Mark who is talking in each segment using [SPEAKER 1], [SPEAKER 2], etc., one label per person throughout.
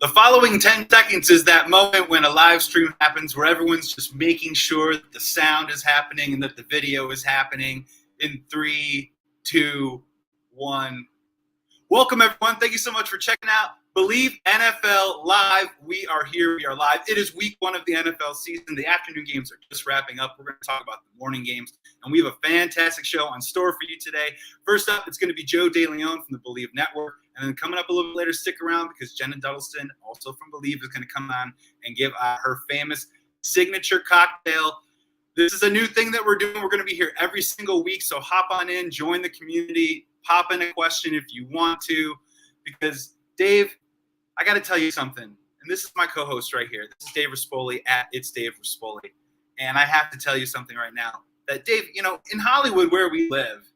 [SPEAKER 1] The following 10 seconds is that moment when a live stream happens where everyone's just making sure that the sound is happening and that the video is happening in 3, 2, 1. Welcome, everyone. Thank you so much for checking out Believe NFL Live. We are here. We are live. It is week 1 of the NFL season. The afternoon games are just wrapping up. We're going to talk about the morning games, and we have a fantastic show on store for you today. First up, it's going to be Joe DeLeon from the Believe Network. And then coming up a little bit later, stick around because Jenna Duddleston, also from Believe, is going to come on and give her famous signature cocktail. This is a new thing that we're doing. We're going to be here every single week, so hop on in, join the community, pop in a question if you want to, because Dave, I got to tell you something, and this is my co-host right here. This is Dave Rispoli at It's Dave Rispoli, and I have to tell you something right now. That Dave, in Hollywood where we live,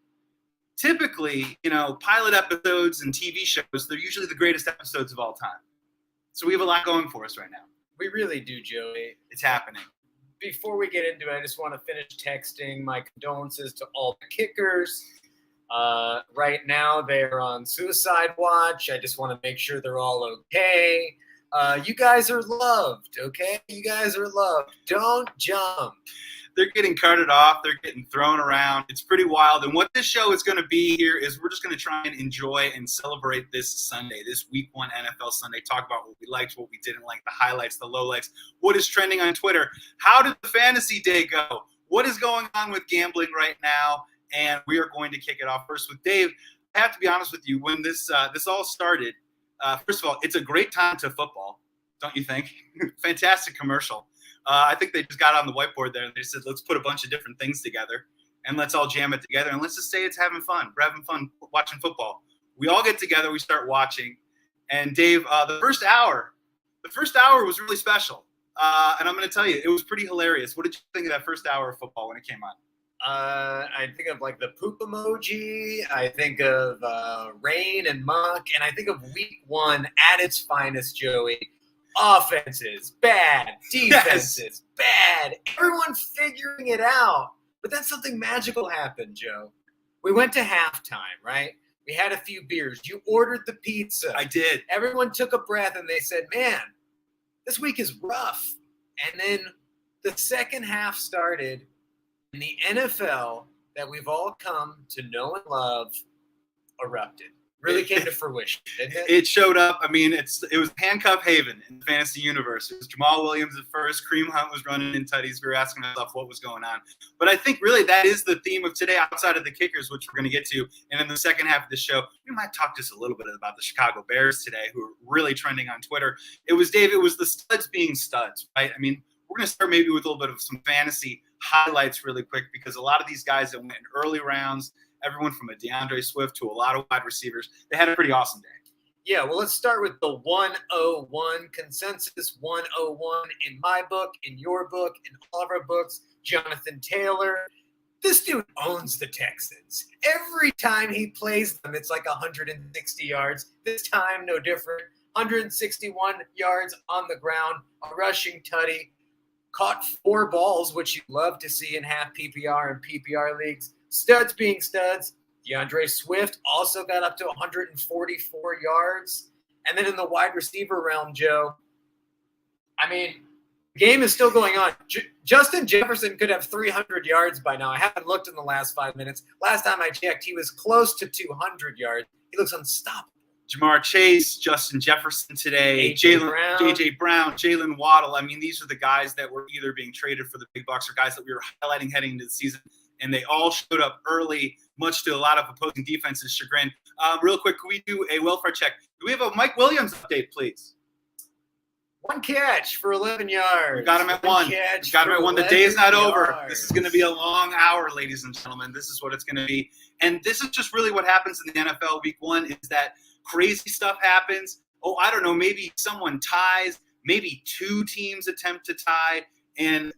[SPEAKER 1] typically, pilot episodes and TV shows, they're usually the greatest episodes of all time. So we have a lot going for us right now.
[SPEAKER 2] We really do, Joey.
[SPEAKER 1] It's happening.
[SPEAKER 2] Before we get into it, I just want to finish texting my condolences to all the kickers. Right now, they're on suicide watch. I just want to make sure they're all okay. You guys are loved, okay? You guys are loved. Don't jump.
[SPEAKER 1] They're getting carted off. They're getting thrown around. It's pretty wild. And what this show is going to be here is we're just going to try and enjoy and celebrate this Sunday, this Week 1 NFL Sunday. Talk about what we liked, what we didn't like, the highlights, the lowlights, what is trending on Twitter. How did the fantasy day go? What is going on with gambling right now? And we are going to kick it off first with Dave. I have to be honest with you. When this all started, first of all, it's a great time to football, don't you think? Fantastic commercial. I think they just got on the whiteboard there and they said, let's put a bunch of different things together and let's all jam it together. And let's just say it's having fun. We're having fun watching football. We all get together. We start watching. And Dave, the first hour was really special. And I'm going to tell you, it was pretty hilarious. What did you think of that first hour of football when it came on?
[SPEAKER 2] I think of like the poop emoji. I think of rain and muck. And I think of week 1 at its finest, Joey. Offenses, bad. Defenses, bad. Everyone figuring it out. But then something magical happened, Joe. We went to halftime, right? We had a few beers. You ordered the pizza.
[SPEAKER 1] I did.
[SPEAKER 2] Everyone took a breath and they said, man, this week is rough. And then the second half started and the NFL that we've all come to know and love erupted. Really came to fruition, didn't it?
[SPEAKER 1] It showed up. I mean, it was handcuff haven in the fantasy universe. It was Jamal Williams at first. Kareem Hunt was running in tutties. We were asking ourselves what was going on. But I think really that is the theme of today outside of the kickers, which we're going to get to. And in the second half of the show, we might talk just a little bit about the Chicago Bears today, who are really trending on Twitter. It was the studs being studs, right? I mean, we're going to start maybe with a little bit of some fantasy highlights really quick because a lot of these guys that went in early rounds, everyone from a DeAndre Swift to a lot of wide receivers, they had a pretty awesome day.
[SPEAKER 2] Yeah, well, let's start with the 101 consensus. 101 in my book, in your book, in all of our books. Jonathan Taylor. This dude owns the Texans. Every time he plays them, it's like 160 yards. This time, no different. 161 yards on the ground, a rushing tutty. Caught 4 balls, which you love to see in half PPR and PPR leagues. Studs being studs. DeAndre Swift also got up to 144 yards. And then in the wide receiver realm, Joe, I mean, the game is still going on. Justin Jefferson could have 300 yards by now. I haven't looked in the last 5 minutes. Last time I checked, he was close to 200 yards. He looks unstoppable.
[SPEAKER 1] Jamar Chase, Justin Jefferson today, J.J. Brown, Jalen Waddle. I mean, these are the guys that were either being traded for the big bucks or guys that we were highlighting heading into the season. And they all showed up early, much to a lot of opposing defenses' chagrin. Real quick, can we do a welfare check? Do we have a Mike Williams update, please?
[SPEAKER 2] 1 catch for 11 yards.
[SPEAKER 1] We got him at 1. The day is not over. This is going to be a long hour, ladies and gentlemen. This is what it's going to be. And this is just really what happens in the NFL week 1 is that crazy stuff happens. Oh, I don't know, maybe someone ties. Maybe 2 teams attempt to tie. And,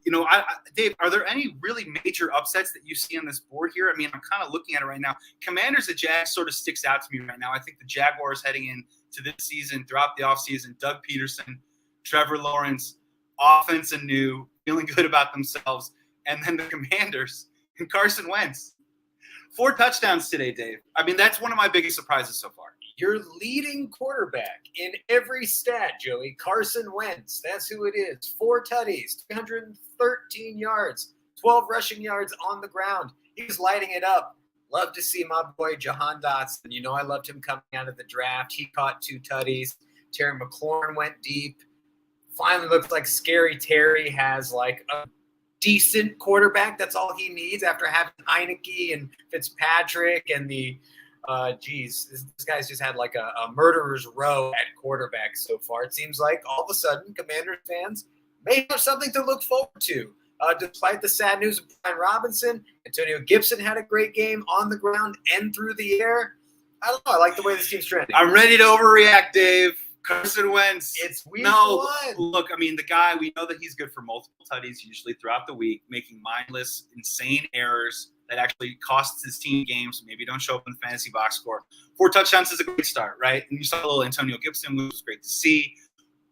[SPEAKER 1] Dave, are there any really major upsets that you see on this board here? I mean, I'm kind of looking at it right now. Commanders at Jags sort of sticks out to me right now. I think the Jaguars heading into this season, throughout the offseason, Doug Peterson, Trevor Lawrence, offense anew, feeling good about themselves. And then the Commanders and Carson Wentz. 4 touchdowns today, Dave. I mean, that's one of my biggest surprises so far.
[SPEAKER 2] your leading quarterback in every stat, Joey, Carson Wentz. That's who it is. 4 tutties, 313 yards, 12 rushing yards on the ground. He's lighting it up. Love to see my boy Jahan Dotson. You know I loved him coming out of the draft. He caught 2 tutties. Terry McLaurin went deep. Finally looks like Scary Terry has like a decent quarterback. That's all he needs after having Heineke and Fitzpatrick and the this guy's just had like a murderer's row at quarterback so far. It seems like all of a sudden Commanders fans may have something to look forward to. Despite the sad news of Brian Robinson, Antonio Gibson had a great game on the ground and through the air. I don't know. I like the way this team's trending.
[SPEAKER 1] I'm ready to overreact, Dave. Carson Wentz.
[SPEAKER 2] It's week 1.
[SPEAKER 1] Look, I mean, the guy, we know that he's good for multiple tutties usually throughout the week, making mindless, insane errors that actually costs his team games. Maybe don't show up in the fantasy box score. 4 touchdowns is a great start, right? And you saw a little Antonio Gibson, which was great to see.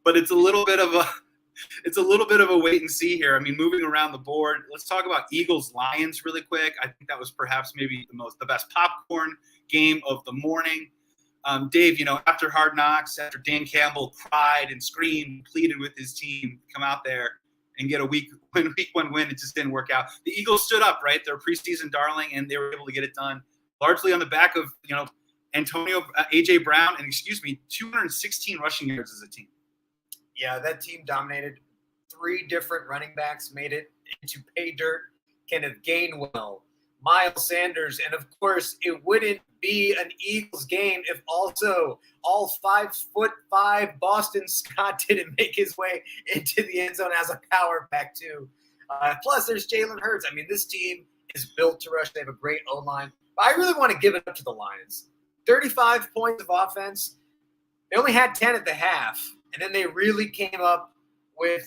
[SPEAKER 1] But it's a little bit of a wait and see here. I mean, moving around the board, let's talk about Eagles-Lions really quick. I think that was perhaps maybe the best popcorn game of the morning. Dave, after Hard Knocks, after Dan Campbell cried and screamed, pleaded with his team to come out there and get a week 1 win, it just didn't work out. The Eagles stood up, right? They're a preseason darling, and they were able to get it done largely on the back of, A.J. Brown, and 216 rushing yards as a team.
[SPEAKER 2] Yeah, that team dominated. 3 different running backs made it into pay dirt. Kenneth Gainwell, Miles Sanders, and of course, it wouldn't be an Eagles game if also all 5'5" Boston Scott didn't make his way into the end zone as a power back too. Plus, there's Jalen Hurts. I mean, this team is built to rush. They have a great O-line. But I really want to give it up to the Lions. 35 points of offense. They only had 10 at the half, and then they really came up with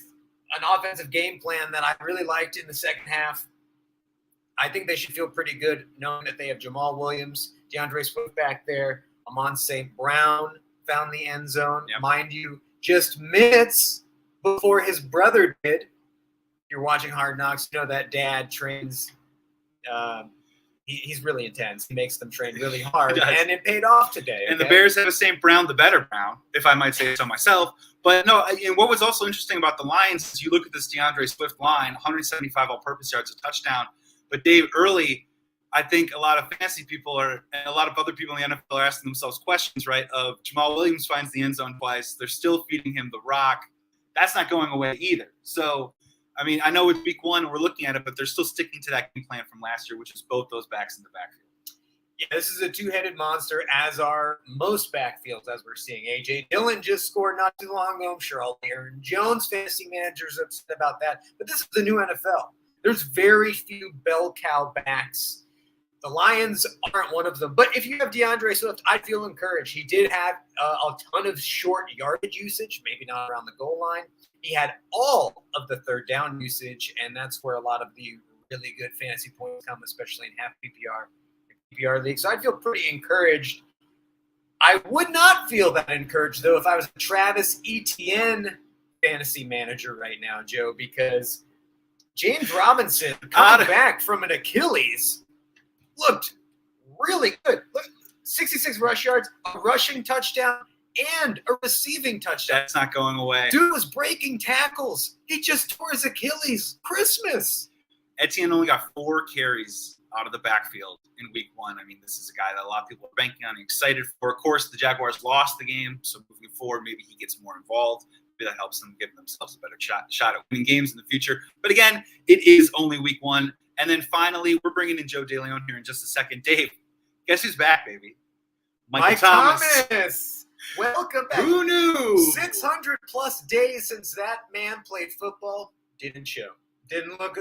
[SPEAKER 2] an offensive game plan that I really liked in the second half. I think they should feel pretty good knowing that they have Jamal Williams, DeAndre Swift back there. Amon St. Brown found the end zone.
[SPEAKER 1] Yep.
[SPEAKER 2] Mind you, just minutes before his brother did. If you're watching Hard Knocks, you know that dad trains. He's really intense. He makes them train really hard, and it paid off today.
[SPEAKER 1] And the Bears have a St. Brown, the better Brown, if I might say so myself. But no, and what was also interesting about the Lions is you look at this DeAndre Swift line, 175 all-purpose yards, a touchdown. But Dave, early, I think a lot of fantasy people and a lot of other people in the NFL are asking themselves questions, right, of Jamal Williams finds the end zone twice. They're still feeding him the rock. That's not going away either. So, I mean, I know it's week 1 and we're looking at it, but they're still sticking to that game plan from last year, which is both those backs in the backfield.
[SPEAKER 2] Yeah, this is a 2-headed monster, as are most backfields, as we're seeing. A.J. Dillon just scored not too long ago. I'm sure all the Aaron Jones fantasy managers are upset about that. But this is the new NFL. There's very few bell cow backs. The Lions aren't one of them. But if you have DeAndre Swift, I feel encouraged. He did have a ton of short yardage usage, maybe not around the goal line. He had all of the third down usage, and that's where a lot of the really good fantasy points come, especially in half PPR league. So I feel pretty encouraged. I would not feel that encouraged, though, if I was a Travis Etienne fantasy manager right now, Joe, because James Robinson coming back from an Achilles looked really good. Look, 66 rush yards, a rushing touchdown, and a receiving touchdown.
[SPEAKER 1] That's not going away.
[SPEAKER 2] Dude was breaking tackles. He just tore his Achilles. Christmas.
[SPEAKER 1] Etienne only got 4 carries out of the backfield in week 1. I mean, this is a guy that a lot of people are banking on and excited for. Of course, the Jaguars lost the game, so moving forward, maybe he gets more involved. Maybe that helps them give themselves a better shot at winning games in the future. But again, it is only week 1. And then finally, we're bringing in Joe DeLeon here in just a second. Dave, guess who's back, baby? Michael Thomas.
[SPEAKER 2] Welcome back.
[SPEAKER 1] Who knew?
[SPEAKER 2] 600+ days since that man played football. Didn't show. Didn't look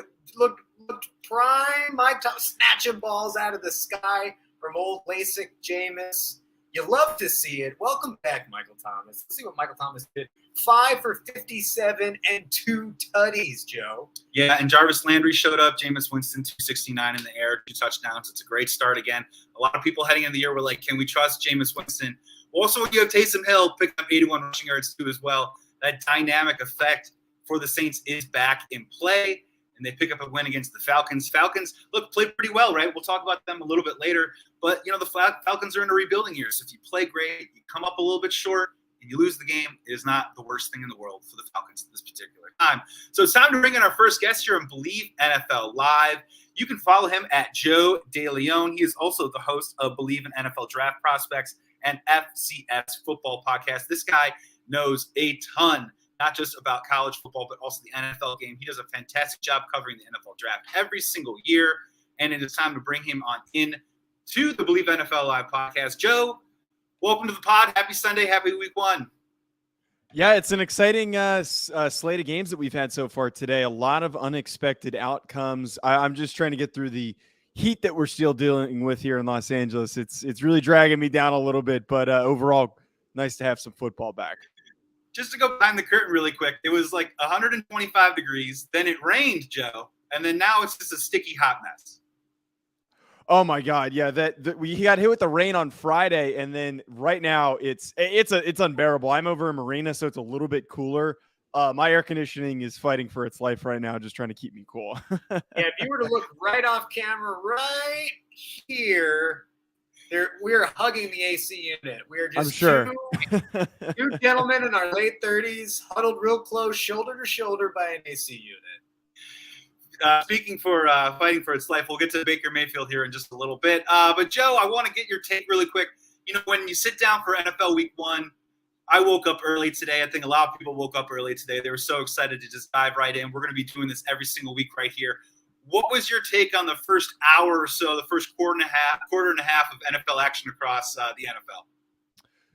[SPEAKER 2] prime. Mike Thomas snatching balls out of the sky from old LASIK Jameis. You love to see it. Welcome back, Michael Thomas. Let's see what Michael Thomas did. 5 for 57 and 2 tutties, Joe.
[SPEAKER 1] Yeah, and Jarvis Landry showed up. Jameis Winston, 269 in the air, 2 touchdowns. It's a great start again. A lot of people heading in the year were like, can we trust Jameis Winston? Also, you have Taysom Hill picking up 81 rushing yards too as well. That dynamic effect for the Saints is back in play. and they pick up a win against the Falcons. Falcons, look, played pretty well, right? We'll talk about them a little bit later. But, the Falcons are in a rebuilding year. So if you play great, you come up a little bit short, and you lose the game, it is not the worst thing in the world for the Falcons at this particular time. So it's time to bring in our first guest here on Believe NFL Live. You can follow him at Joe DeLeon. He is also the host of Believe in NFL Draft Prospects and FCS Football Podcast. This guy knows a ton, not just about college football, but also the NFL game. He does a fantastic job covering the NFL Draft every single year, and it is time to bring him on in to the Believe NFL Live podcast. Joe, welcome to the pod. Happy Sunday. Happy week one.
[SPEAKER 3] Yeah, it's an exciting slate of games that we've had so far today. A lot of unexpected outcomes. I'm just trying to get through the heat that we're still dealing with here in Los Angeles. It's really dragging me down a little bit, but overall, nice to have some football back.
[SPEAKER 1] Just to go behind the curtain really quick, it was like 125 degrees. Then it rained, Joe, and then now it's just a sticky hot mess.
[SPEAKER 3] Oh my God, yeah, that we got hit with the rain on Friday, and then right now it's unbearable. I'm over in Marina, so it's a little bit cooler. My air conditioning is fighting for its life right now, just trying to keep me cool.
[SPEAKER 2] Yeah, if you were to look right off camera, right here, we're hugging the AC unit. We're just two gentlemen in our late 30s, huddled real close, shoulder to shoulder by an AC unit.
[SPEAKER 1] Speaking for fighting for its life, we'll get to Baker Mayfield here in just a little bit. But, Joe, I want to get your take really quick. When you sit down for NFL Week 1, I woke up early today. I think a lot of people woke up early today. They were so excited to just dive right in. We're going to be doing this every single week right here. What was your take on the first hour or so, the first quarter and a half of NFL action across the NFL?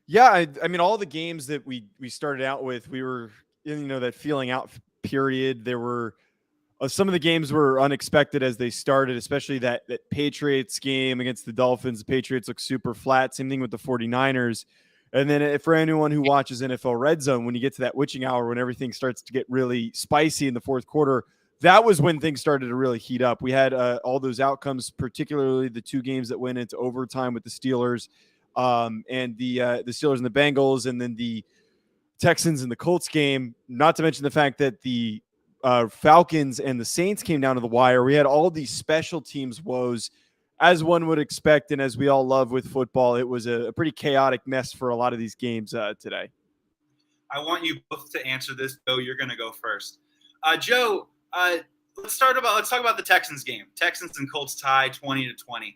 [SPEAKER 3] Yeah, I mean, all the games that we started out with, we were in, that feeling out period. There were some of the games were unexpected as they started, especially that Patriots game against the Dolphins. The Patriots look super flat. Same thing with the 49ers. And then for anyone who watches NFL Red Zone, when you get to that witching hour, when everything starts to get really spicy in the fourth quarter, that was when things started to really heat up. We had all those outcomes, particularly the two games that went into overtime with the Steelers and the Steelers and the Bengals, and then the Texans and the Colts game, not to mention the fact that the Falcons and the Saints came down to the wire. We had all these special teams woes, as one would expect, and as we all love with football. It was a pretty chaotic mess for a lot of these games today.
[SPEAKER 1] I want you both to answer this. Joe, you're going to go first. Joe, let's talk about the Texans game. Texans and Colts tie 20-20.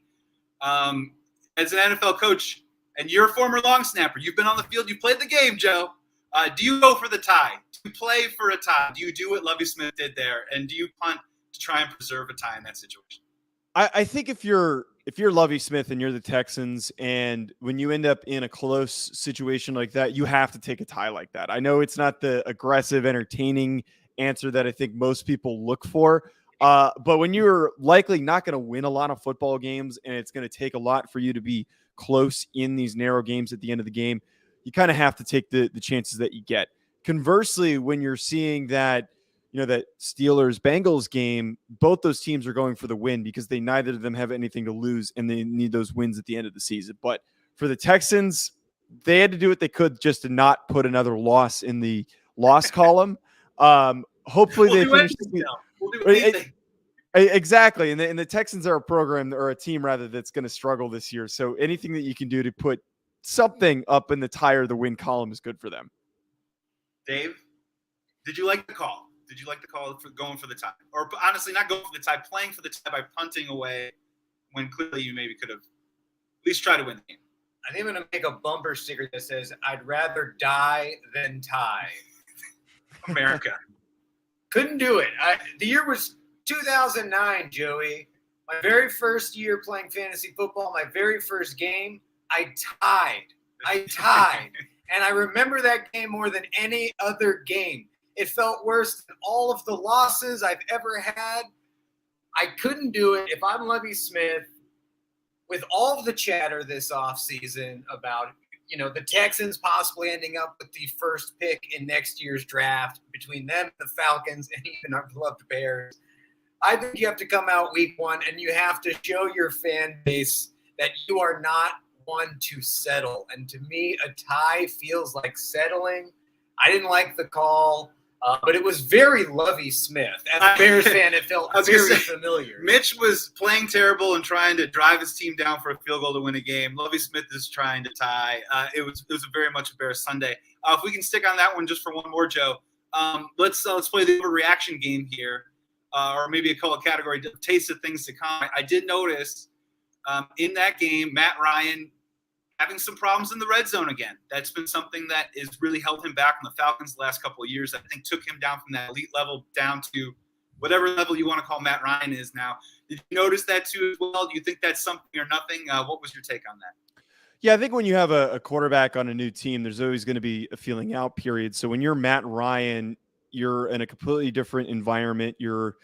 [SPEAKER 1] As an NFL coach, and you're a former long snapper, you've been on the field, you played the game, Joe. Do you go for the tie? Do you play for a tie? Do you do what Lovie Smith did there? And do you punt to try and preserve a tie in that situation?
[SPEAKER 3] I think if you're Lovie Smith and you're the Texans, and when you end up in a close situation like that, you have to take a tie like that. I know it's not the aggressive, entertaining answer that I think most people look for. But when you're likely not going to win a lot of football games, and it's going to take a lot for you to be close in these narrow games at the end of the game, you kind of have to take the chances that you get. Conversely, when you're seeing that, that Steelers-Bengals game, both those teams are going for the win because neither of them have anything to lose, and they need those wins at the end of the season. But for the Texans, they had to do what they could just to not put another loss in the loss column. Hopefully they finish.
[SPEAKER 1] We'll do anything.
[SPEAKER 3] Exactly. And the Texans are a program, or a team rather, that's going to struggle this year. So anything that you can do to put something up in the tie or the win column is good for them.
[SPEAKER 1] Dave, did you like the call? Did you like the call for going for the tie? Or honestly, not going for the tie, playing for the tie by punting away when clearly you maybe could have at least tried to win the game?
[SPEAKER 2] I think I'm going to make a bumper sticker that says, "I'd rather die than tie."
[SPEAKER 1] America.
[SPEAKER 2] Couldn't do it. The year was 2009, Joey. My very first year playing fantasy football, my very first game, I tied. And I remember that game more than any other game. It felt worse than all of the losses I've ever had. I couldn't do it. If I'm Lovie Smith, with all of the chatter this offseason about, the Texans possibly ending up with the first pick in next year's draft, between them, the Falcons, and even our beloved Bears, I think you have to come out week one and you have to show your fan base that you are not one to settle. And to me, a tie feels like settling. I didn't like the call. But it was very Lovie Smith. As a Bears fan, it felt very familiar.
[SPEAKER 1] Mitch was playing terrible and trying to drive his team down for a field goal to win a game. Lovie Smith is trying to tie. It was very much a Bears Sunday. If we can stick on that one just for one more, Joe, let's play the overreaction game here, or maybe a category, taste of things to come. I did notice in that game, Matt Ryan having some problems in the red zone again. That's been something that has really held him back from the Falcons the last couple of years. I think took him down from that elite level down to whatever level you want to call Matt Ryan is now. Did you notice that too as well? Do you think that's something or nothing? What was your take on that?
[SPEAKER 3] Yeah, I think when you have a quarterback on a new team, there's always going to be a feeling out period. So when you're Matt Ryan, you're in a completely different environment. You're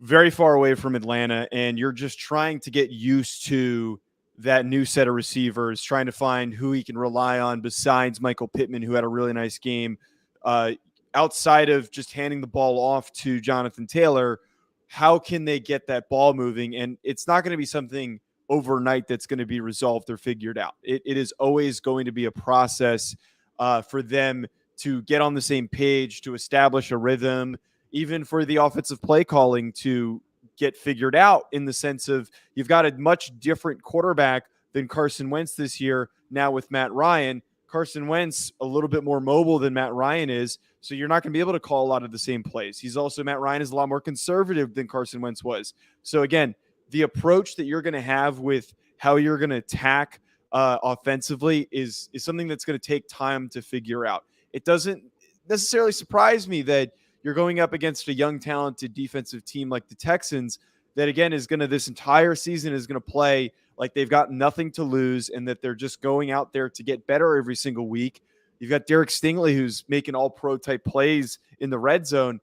[SPEAKER 3] very far away from Atlanta, and you're just trying to get used to that new set of receivers, trying to find who he can rely on besides Michael Pittman, who had a really nice game. Outside of just handing the ball off to Jonathan Taylor, how can they get that ball moving? And it's not going to be something overnight that's going to be resolved or figured out. It is always going to be a process for them to get on the same page, to establish a rhythm, even for the offensive play calling to get figured out, in the sense of you've got a much different quarterback than Carson Wentz this year now with Matt Ryan. Carson Wentz a little bit more mobile than Matt Ryan is, so you're not going to be able to call a lot of the same plays. Matt Ryan is a lot more conservative than Carson Wentz was. So again, the approach that you're going to have with how you're going to attack offensively is something that's going to take time to figure out. It doesn't necessarily surprise me that you're going up against a young, talented defensive team like the Texans that, again, this entire season is going to play like they've got nothing to lose and that they're just going out there to get better every single week. You've got Derek Stingley, who's making all-pro type plays in the red zone.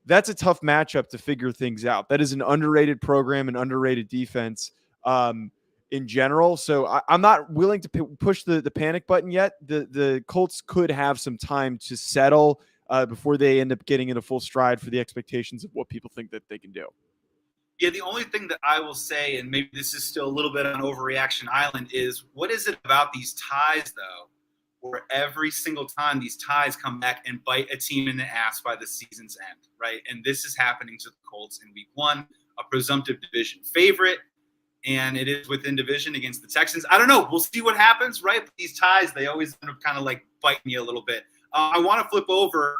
[SPEAKER 3] That's a tough matchup to figure things out. That is an underrated program and underrated defense in general. So I'm not willing to push the panic button yet. The Colts could have some time to settle before they end up getting in a full stride for the expectations of what people think that they can do.
[SPEAKER 1] Yeah, the only thing that I will say, and maybe this is still a little bit on overreaction island, is what is it about these ties, though, where every single time these ties come back and bite a team in the ass by the season's end, right? And this is happening to the Colts in week one, a presumptive division favorite, and it is within division against the Texans. I don't know. We'll see what happens, right? But these ties, they always end up kind of like biting you a little bit. I want to flip over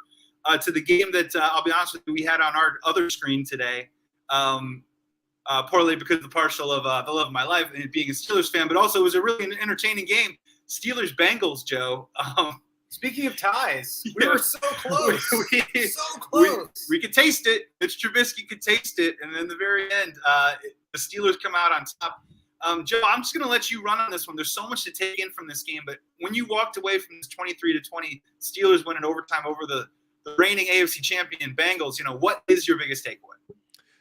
[SPEAKER 1] to the game that, I'll be honest with you, we had on our other screen today, partly because of the partial of the love of my life and being a Steelers fan, but also it was a really entertaining game. Steelers-Bengals, Joe.
[SPEAKER 2] Speaking of ties, we were so close. So close.
[SPEAKER 1] We could taste it. Mitch Trubisky could taste it. And then the very end, the Steelers come out on top. Joe, I'm just going to let you run on this one. There's so much to take in from this game. But when you walked away from this 23-20, Steelers win in overtime over the reigning AFC champion Bengals, what is your biggest takeaway?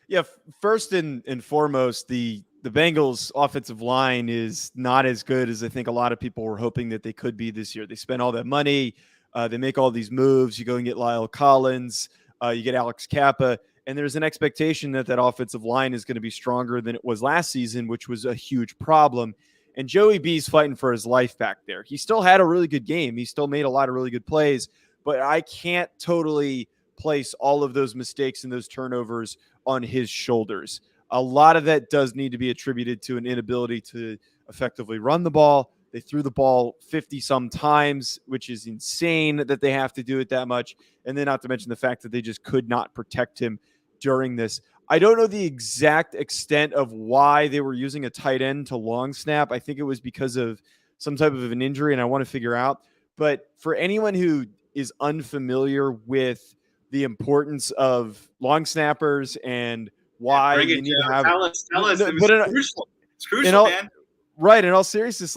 [SPEAKER 3] Yeah, first and foremost, the Bengals offensive line is not as good as I think a lot of people were hoping that they could be this year. They spent all that money. They make all these moves. You go and get Lyle Collins. You get Alex Kappa. And there's an expectation that offensive line is going to be stronger than it was last season, which was a huge problem. And Joey B's fighting for his life back there. He still had a really good game. He still made a lot of really good plays. But I can't totally place all of those mistakes and those turnovers on his shoulders. A lot of that does need to be attributed to an inability to effectively run the ball. They threw the ball 50-some times, which is insane that they have to do it that much. And then not to mention the fact that they just could not protect him during this. I don't know the exact extent of why they were using a tight end to long snap. I think it was because of some type of an injury, and I want to figure out. But for anyone who is unfamiliar with the importance of long snappers and why you need to have
[SPEAKER 1] tell us. It's crucial, man.
[SPEAKER 3] Right. In all seriousness,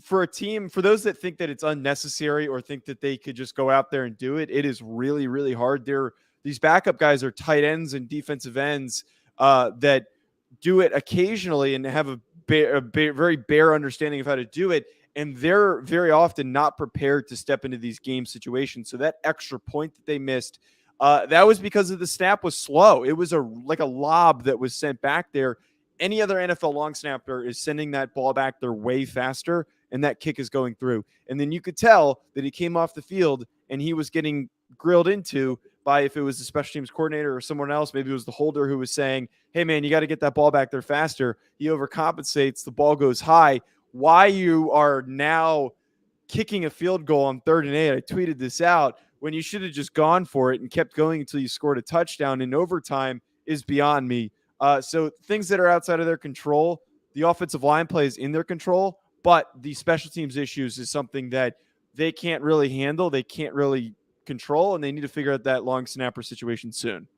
[SPEAKER 3] for a team, for those that think that it's unnecessary or think that they could just go out there and do it, it is really, really hard. These backup guys are tight ends and defensive ends that do it occasionally and have a very bare understanding of how to do it. And they're very often not prepared to step into these game situations. So that extra point that they missed, that was because the snap was slow. It was like a lob that was sent back there. Any other NFL long snapper is sending that ball back there way faster, and that kick is going through. And then you could tell that he came off the field and he was getting grilled into by, if it was the special teams coordinator or someone else, maybe it was the holder who was saying, hey man, you got to get that ball back there faster. He overcompensates, the ball goes high. Why you are now kicking a field goal on 3rd and 8, I tweeted this out, when you should have just gone for it and kept going until you scored a touchdown in overtime, is beyond me. So things that are outside of their control, the offensive line play is in their control, but the special teams issues is something that they can't really handle. They can't really control, and they need to figure out that long snapper situation soon.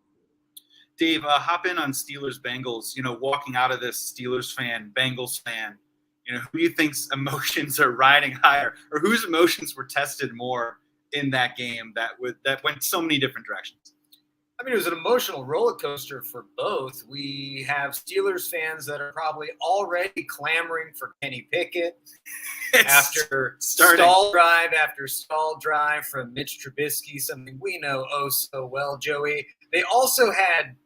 [SPEAKER 1] Dave, hop in on Steelers-Bengals. Walking out of this, Steelers fan, Bengals fan, who do you think's emotions are riding higher, or whose emotions were tested more in that game that went so many different directions?
[SPEAKER 2] I mean, it was an emotional roller coaster for both. We have Steelers fans that are probably already clamoring for Kenny Pickett after stall drive from Mitch Trubisky, something we know oh so well, Joey. They also had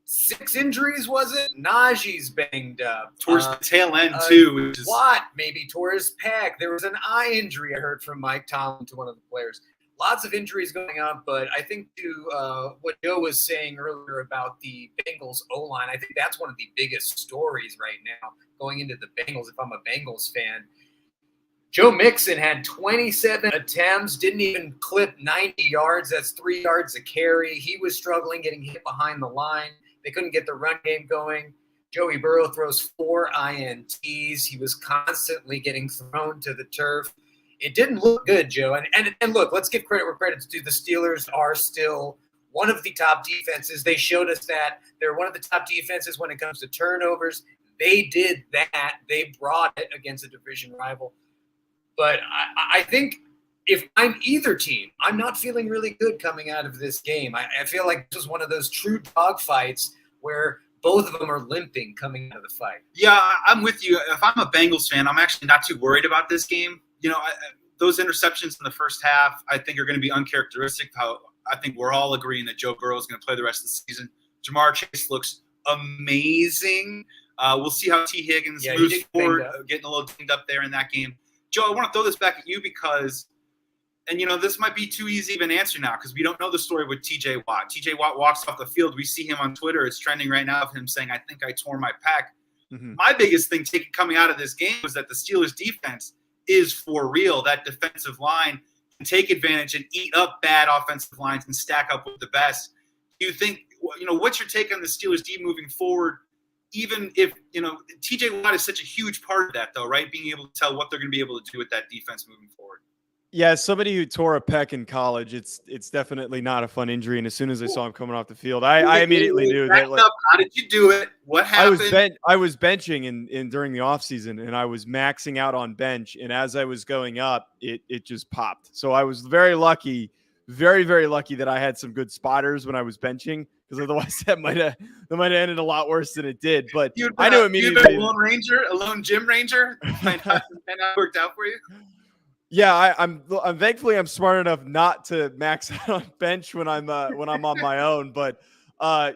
[SPEAKER 2] 6 injuries, was it? Najee's banged up.
[SPEAKER 1] Towards the tail end, too.
[SPEAKER 2] Watt maybe tore his pec. There was an eye injury I heard from Mike Tomlin to one of the players. Lots of injuries going on, but I think to what Joe was saying earlier about the Bengals O-line, I think that's one of the biggest stories right now going into the Bengals, if I'm a Bengals fan. Joe Mixon had 27 attempts, didn't even clip 90 yards. That's 3 yards a carry. He was struggling getting hit behind the line. They couldn't get the run game going. Joey Burrow throws 4 INTs. He was constantly getting thrown to the turf. It didn't look good, Joe. And look, let's give credit where credit's due. The Steelers are still one of the top defenses. They showed us that they're one of the top defenses when it comes to turnovers. They did that. They brought it against a division rival. But I think if I'm either team, I'm not feeling really good coming out of this game. I feel like this was one of those true dogfights where both of them are limping coming out of the fight.
[SPEAKER 1] Yeah, I'm with you. If I'm a Bengals fan, I'm actually not too worried about this game. Those interceptions in the first half, I think, are going to be uncharacteristic. I think we're all agreeing that Joe Burrow is going to play the rest of the season. Jamar Chase looks amazing. We'll see how T. Higgins moves forward, getting a little dinged up there in that game. Joe, I want to throw this back at you because, and this might be too easy of an answer now because we don't know the story with T.J. Watt. T.J. Watt walks off the field. We see him on Twitter. It's trending right now of him saying, I think I tore my pec. Mm-hmm. My biggest thing coming out of this game was that the Steelers defense is for real. That defensive line can take advantage and eat up bad offensive lines and stack up with the best. Do you think, what's your take on the Steelers D moving forward? Even if, TJ Watt is such a huge part of that, though, right? Being able to tell what they're going to be able to do with that defense moving forward.
[SPEAKER 3] Yeah, as somebody who tore a pec in college, it's definitely not a fun injury. And as soon as I saw him coming off the field, I immediately knew that.
[SPEAKER 1] How did you do it? What happened?
[SPEAKER 3] I was benching in during the offseason, and I was maxing out on bench. And as I was going up, it just popped. So I was very lucky, very, very lucky that I had some good spotters when I was benching, because otherwise that might have ended a lot worse than it did. But I knew immediately.
[SPEAKER 1] You a lone gym ranger, might not worked out for you.
[SPEAKER 3] Yeah, I'm thankfully I'm smart enough not to max out on bench when I'm on my own. But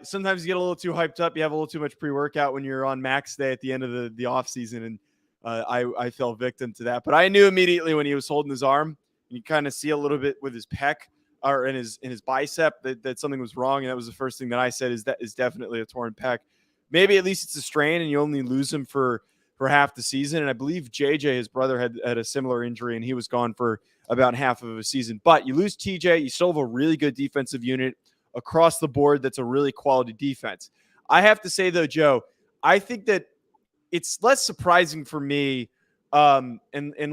[SPEAKER 3] sometimes you get a little too hyped up. You have a little too much pre-workout when you're on max day at the end of the off season, and I fell victim to that. But I knew immediately when he was holding his arm, and you kind of see a little bit with his pec or in his bicep that something was wrong, and that was the first thing that I said is definitely a torn pec. Maybe at least it's a strain, and you only lose him for half the season. And I believe JJ, his brother, had a similar injury, and he was gone for about half of a season. But you lose TJ, you still have a really good defensive unit across the board. That's a really quality defense. I have to say, though, Joe, I think that it's less surprising for me and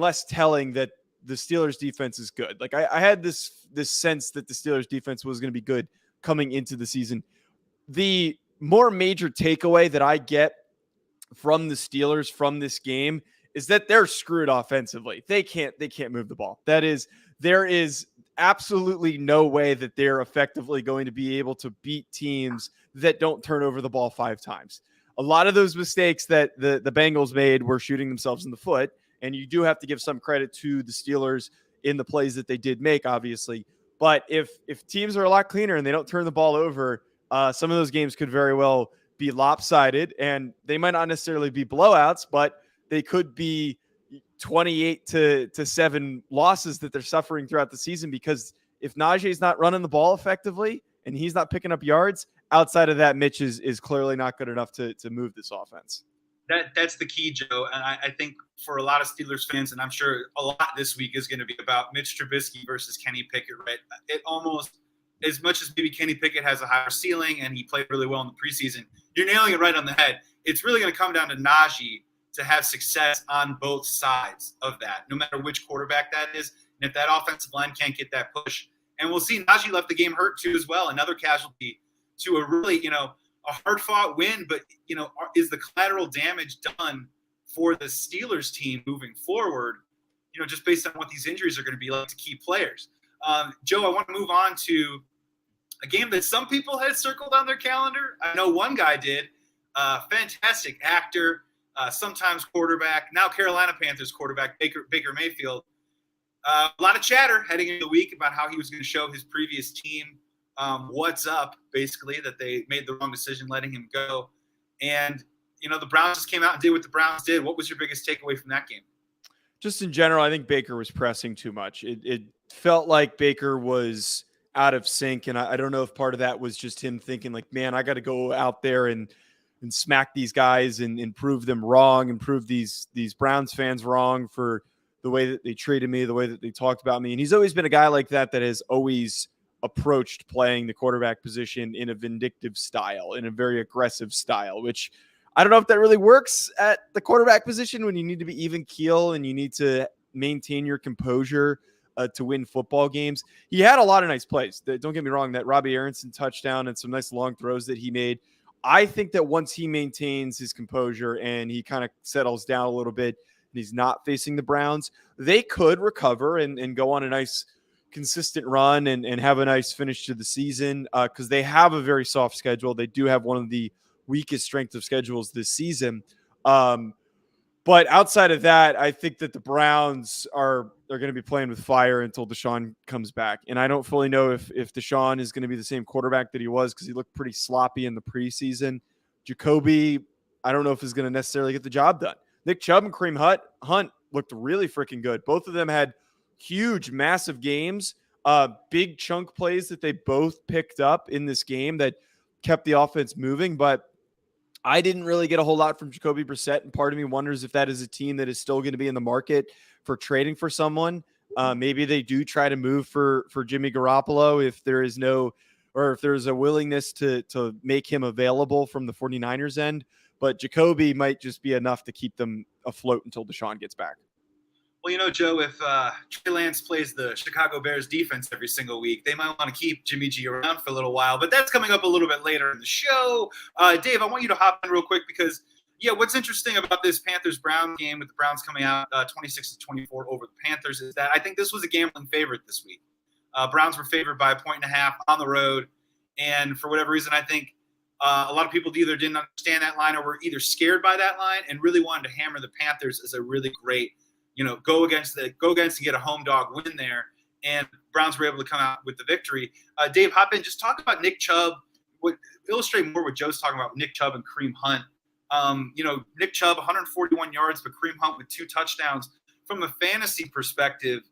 [SPEAKER 3] less telling that the Steelers defense is good. Like I had this sense that the Steelers defense was going to be good coming into the season. The more major takeaway that I get from the Steelers from this game is that they're screwed offensively. They can't move the ball. There is absolutely no way that they're effectively going to be able to beat teams that don't turn over the ball 5 times. A lot of those mistakes that the Bengals made were shooting themselves in the foot, and you do have to give some credit to the Steelers in the plays that they did make, obviously. But if teams are a lot cleaner and they don't turn the ball over, some of those games could very well be lopsided, and they might not necessarily be blowouts, but they could be 28-7 losses that they're suffering throughout the season because if Najee's not running the ball effectively and he's not picking up yards, outside of that, Mitch is clearly not good enough to move this offense.
[SPEAKER 1] That's the key, Joe. And I think for a lot of Steelers fans, and I'm sure a lot this week is going to be about Mitch Trubisky versus Kenny Pickett, right? It almost, as much as maybe Kenny Pickett has a higher ceiling and he played really well in the preseason, you're nailing it right on the head. It's really going to come down to Najee to have success on both sides of that, no matter which quarterback that is. And if that offensive line can't get that push, and we'll see Najee left the game hurt too as well, another casualty to a really, a hard-fought win, but, is the collateral damage done for the Steelers team moving forward, just based on what these injuries are going to be like to key players. Joe, I want to move on to a game that some people had circled on their calendar. I know one guy did. Fantastic actor, sometimes quarterback, now Carolina Panthers quarterback, Baker Mayfield. A lot of chatter heading into the week about how he was going to show his previous team what's up, basically, that they made the wrong decision letting him go. And, the Browns just came out and did what the Browns did. What was your biggest takeaway from that game?
[SPEAKER 3] Just in general, I think Baker was pressing too much. It felt like Baker was out of sync, and I don't know if part of that was just him thinking like, man, I got to go out there and smack these guys and prove them wrong and prove these Browns fans wrong for the way that they treated me, the way that they talked about me. And he's always been a guy like that has always approached playing the quarterback position in a vindictive style, in a very aggressive style, which I don't know if that really works at the quarterback position when you need to be even keel and you need to maintain your composure to win football games. He had a lot of nice plays. Don't get me wrong, that Robbie Aronson touchdown and some nice long throws that he made. I think that once he maintains his composure and he kind of settles down a little bit and he's not facing the Browns, they could recover and go on a nice consistent run and have a nice finish to the season because they have a very soft schedule. They do have one of the weakest strength of schedules this season. But outside of that, I think that the Browns are going to be playing with fire until Deshaun comes back. And I don't fully know if Deshaun is going to be the same quarterback that he was because he looked pretty sloppy in the preseason. Jacoby, I don't know if he's going to necessarily get the job done. Nick Chubb and Kareem Hunt looked really freaking good. Both of them had huge, massive games, big chunk plays that they both picked up in this game that kept the offense moving. But I didn't really get a whole lot from Jacoby Brissett, and part of me wonders if that is a team that is still going to be in the market for trading for someone. Maybe they do try to move for Jimmy Garoppolo if there's a willingness to make him available from the 49ers end. But Jacoby might just be enough to keep them afloat until Deshaun gets back.
[SPEAKER 1] Well, Joe, if Trey Lance plays the Chicago Bears defense every single week, they might want to keep Jimmy G around for a little while. But that's coming up a little bit later in the show. Dave, I want you to hop in real quick because, what's interesting about this Panthers-Browns game with the Browns coming out 26-24 over the Panthers is that I think this was a gambling favorite this week. Browns were favored by 1.5 on the road. And for whatever reason, I think a lot of people either didn't understand that line or were either scared by that line and really wanted to hammer the Panthers as a really great go against and get a home dog win there. And Browns were able to come out with the victory. Dave, hop in. Just talk about Nick Chubb. Illustrate more what Joe's talking about with Nick Chubb and Kareem Hunt. Nick Chubb, 141 yards, but Kareem Hunt with 2 touchdowns. From a fantasy perspective,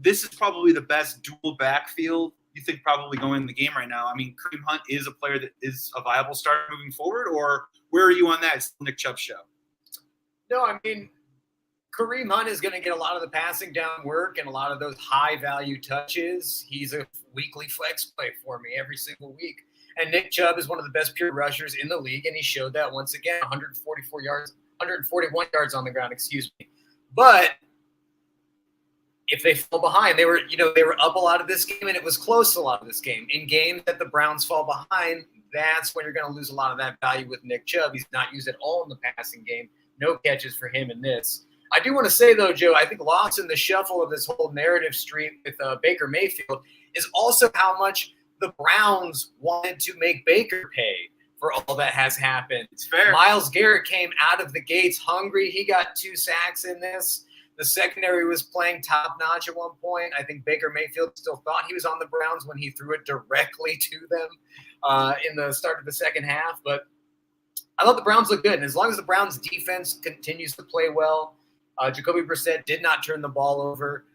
[SPEAKER 1] this is probably the best dual backfield you think probably going in the game right now. I mean, Kareem Hunt is a player that is a viable starter moving forward, or where are you on that? It's the Nick Chubb show.
[SPEAKER 2] No, I mean, Kareem Hunt is going to get a lot of the passing down work and a lot of those high-value touches. He's a weekly flex play for me every single week. And Nick Chubb is one of the best pure rushers in the league, and he showed that once again, 141 yards on the ground, But if they fell behind, they were up a lot of this game, and it was close a lot of this game. In games that the Browns fall behind, that's when you're going to lose a lot of that value with Nick Chubb. He's not used at all in the passing game. No catches for him in this. I do want to say, though, Joe, I think lost in the shuffle of this whole narrative stream with Baker Mayfield is also how much the Browns wanted to make Baker pay for all that has happened.
[SPEAKER 1] It's fair.
[SPEAKER 2] Myles Garrett came out of the gates hungry. He got 2 sacks in this. The secondary was playing top-notch at one point. I think Baker Mayfield still thought he was on the Browns when he threw it directly to them in the start of the second half. But I thought the Browns looked good. And as long as the Browns' defense continues to play well, Jacoby Brissett did not turn the ball over.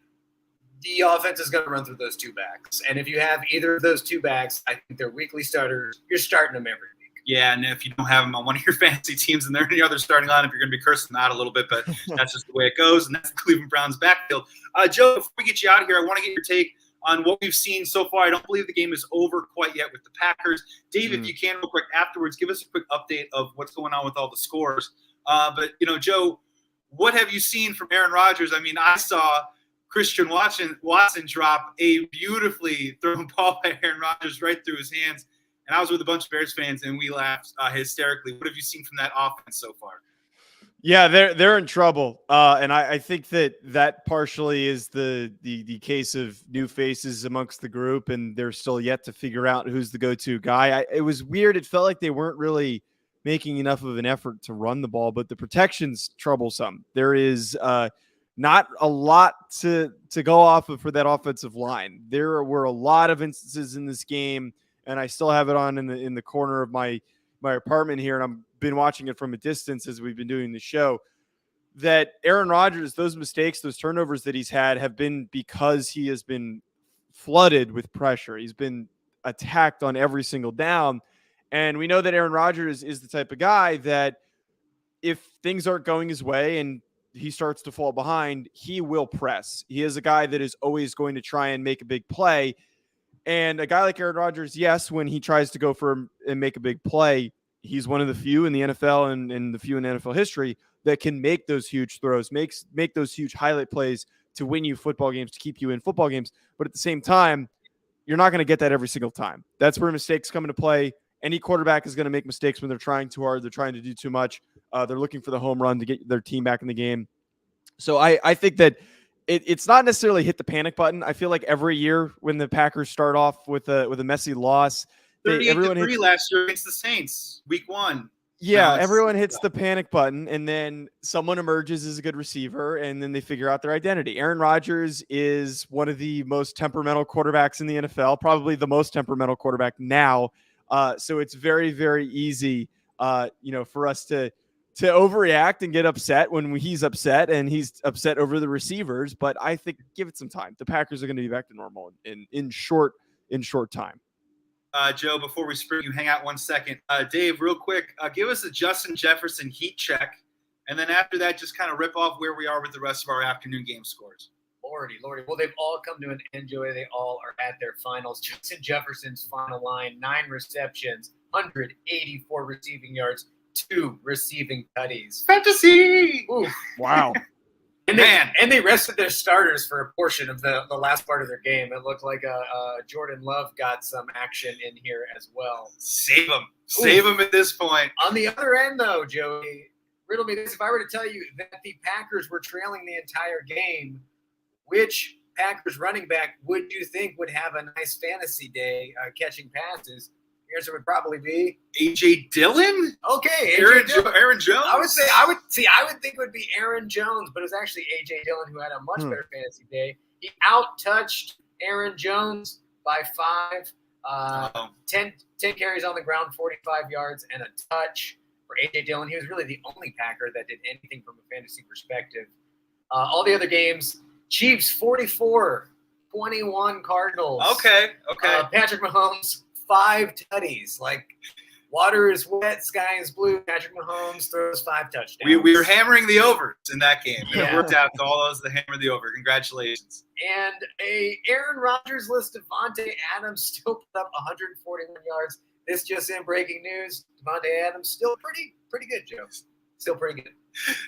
[SPEAKER 2] the offense is going to run through those two backs. And if you have either of those two backs, I think they're weekly starters. You're starting them every week.
[SPEAKER 1] Yeah, and if you don't have them on one of your fantasy teams and they're in the other starting lineup, you're going to be cursing them out a little bit, but that's just the way it goes, and that's the Cleveland Browns backfield. Joe, before we get you out of here, I want to get your take on what we've seen so far. I don't believe the game is over quite yet with the Packers. Dave, if you can, real quick, afterwards, give us a quick update of what's going on with all the scores. But, Joe, what have you seen from Aaron Rodgers? I mean, I saw Christian Watson drop a beautifully thrown ball by Aaron Rodgers right through his hands. And I was with a bunch of Bears fans, and we laughed hysterically. What have you seen from that offense so far?
[SPEAKER 3] Yeah, they're in trouble, and I think that partially is the case of new faces amongst the group, and they're still yet to figure out who's the go-to guy. It was weird. It felt like they weren't really making enough of an effort to run the ball, but the protection's troublesome. There is not a lot to go off of for that offensive line. There were a lot of instances in this game, and I still have it on in the corner of my apartment here, and I've been watching it from a distance as we've been doing the show, that Aaron Rodgers, those mistakes, those turnovers that he's had have been because he has been flooded with pressure. He's been attacked on every single down. And we know that Aaron Rodgers is the type of guy that if things aren't going his way and he starts to fall behind, he will press. He is a guy that is always going to try and make a big play. And a guy like Aaron Rodgers, yes, when he tries to go for and make a big play, he's one of the few in the NFL and the few in NFL history that can make those huge throws, make those huge highlight plays to win you football games, to keep you in football games. But at the same time, you're not going to get that every single time. That's where mistakes come into play. Any quarterback is going to make mistakes when they're trying too hard. They're trying to do too much. They're looking for the home run to get their team back in the game. So I think that it's not necessarily hit the panic button. I feel like every year when the Packers start off with a messy loss,
[SPEAKER 1] 38-3 last year against the Saints, week 1.
[SPEAKER 3] Yeah, everyone hits the panic button, and then someone emerges as a good receiver, and then they figure out their identity. Aaron Rodgers is one of the most temperamental quarterbacks in the NFL, probably the most temperamental quarterback now. So it's very, very easy, for us to overreact and get upset when he's upset, and he's upset over the receivers. But I think give it some time. The Packers are going to be back to normal in short time.
[SPEAKER 1] Joe, before we spring you, hang out 1 second. Dave, real quick, give us a Justin Jefferson heat check, and then after that, just kind of rip off where we are with the rest of our afternoon game scores.
[SPEAKER 2] Lordy. Well, they've all come to an end, Joey. They all are at their finals. Justin Jefferson's final line, 9 receptions, 184 receiving yards, 2 receiving tutties.
[SPEAKER 1] Fantasy!
[SPEAKER 2] Ooh.
[SPEAKER 3] Wow.
[SPEAKER 2] And they rested their starters for a portion of the last part of their game. It looked like Jordan Love got some action in here as well.
[SPEAKER 1] Save him. Save him at this point.
[SPEAKER 2] On the other end, though, Joey, riddle me this. If I were to tell you that the Packers were trailing the entire game, which Packers running back would you think would have a nice fantasy day catching passes? Your answer would probably be
[SPEAKER 1] A.J. Dillon?
[SPEAKER 2] Okay,
[SPEAKER 1] Aaron Jones?
[SPEAKER 2] I would think it would be Aaron Jones, but it was actually A.J. Dillon who had a much better fantasy day. He out-touched Aaron Jones by 5, 10 carries on the ground, 45 yards, and a touch for A.J. Dillon. He was really the only Packer that did anything from a fantasy perspective. All the other games, Chiefs 44, 21 Cardinals.
[SPEAKER 1] Okay.
[SPEAKER 2] Patrick Mahomes, 5 tutties. Like, water is wet, sky is blue. Patrick Mahomes throws 5 touchdowns.
[SPEAKER 1] We were hammering the overs in that game. Yeah. It worked out to all those to hammer the over. Congratulations.
[SPEAKER 2] And a Aaron Rodgers list of Devontae Adams still put up 141 yards. This just in breaking news. Devontae Adams still pretty good, Joe. Still pretty good.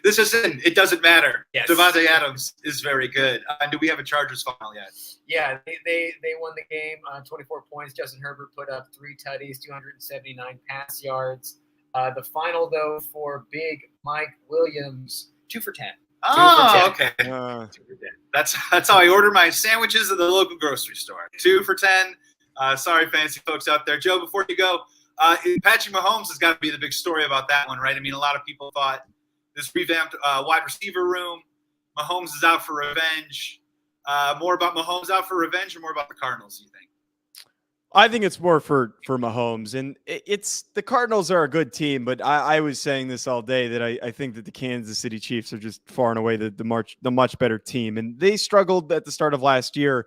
[SPEAKER 1] This is in. It doesn't matter.
[SPEAKER 2] Yes.
[SPEAKER 1] Devontae Adams is very good. Do we have a Chargers final yet?
[SPEAKER 2] Yeah, they won the game on 24 points. Justin Herbert put up 3 tutties, 279 pass yards. The final, though, for Big Mike Williams, 2 for 10.
[SPEAKER 1] Oh,
[SPEAKER 2] 2 for 10.
[SPEAKER 1] okay.
[SPEAKER 2] 2 for 10.
[SPEAKER 1] That's how I order my sandwiches at the local grocery store. 2 for 10. Sorry, fantasy folks out there. Joe, before you go, Patrick Mahomes has got to be the big story about that one, right? I mean, a lot of people thought this revamped wide receiver room, Mahomes is out for revenge. More about Mahomes out for revenge or more about the Cardinals, you think?
[SPEAKER 3] I think it's more for Mahomes, and it's the Cardinals are a good team, but I was saying this all day that I think that the Kansas City Chiefs are just far and away the much better team, and they struggled at the start of last year,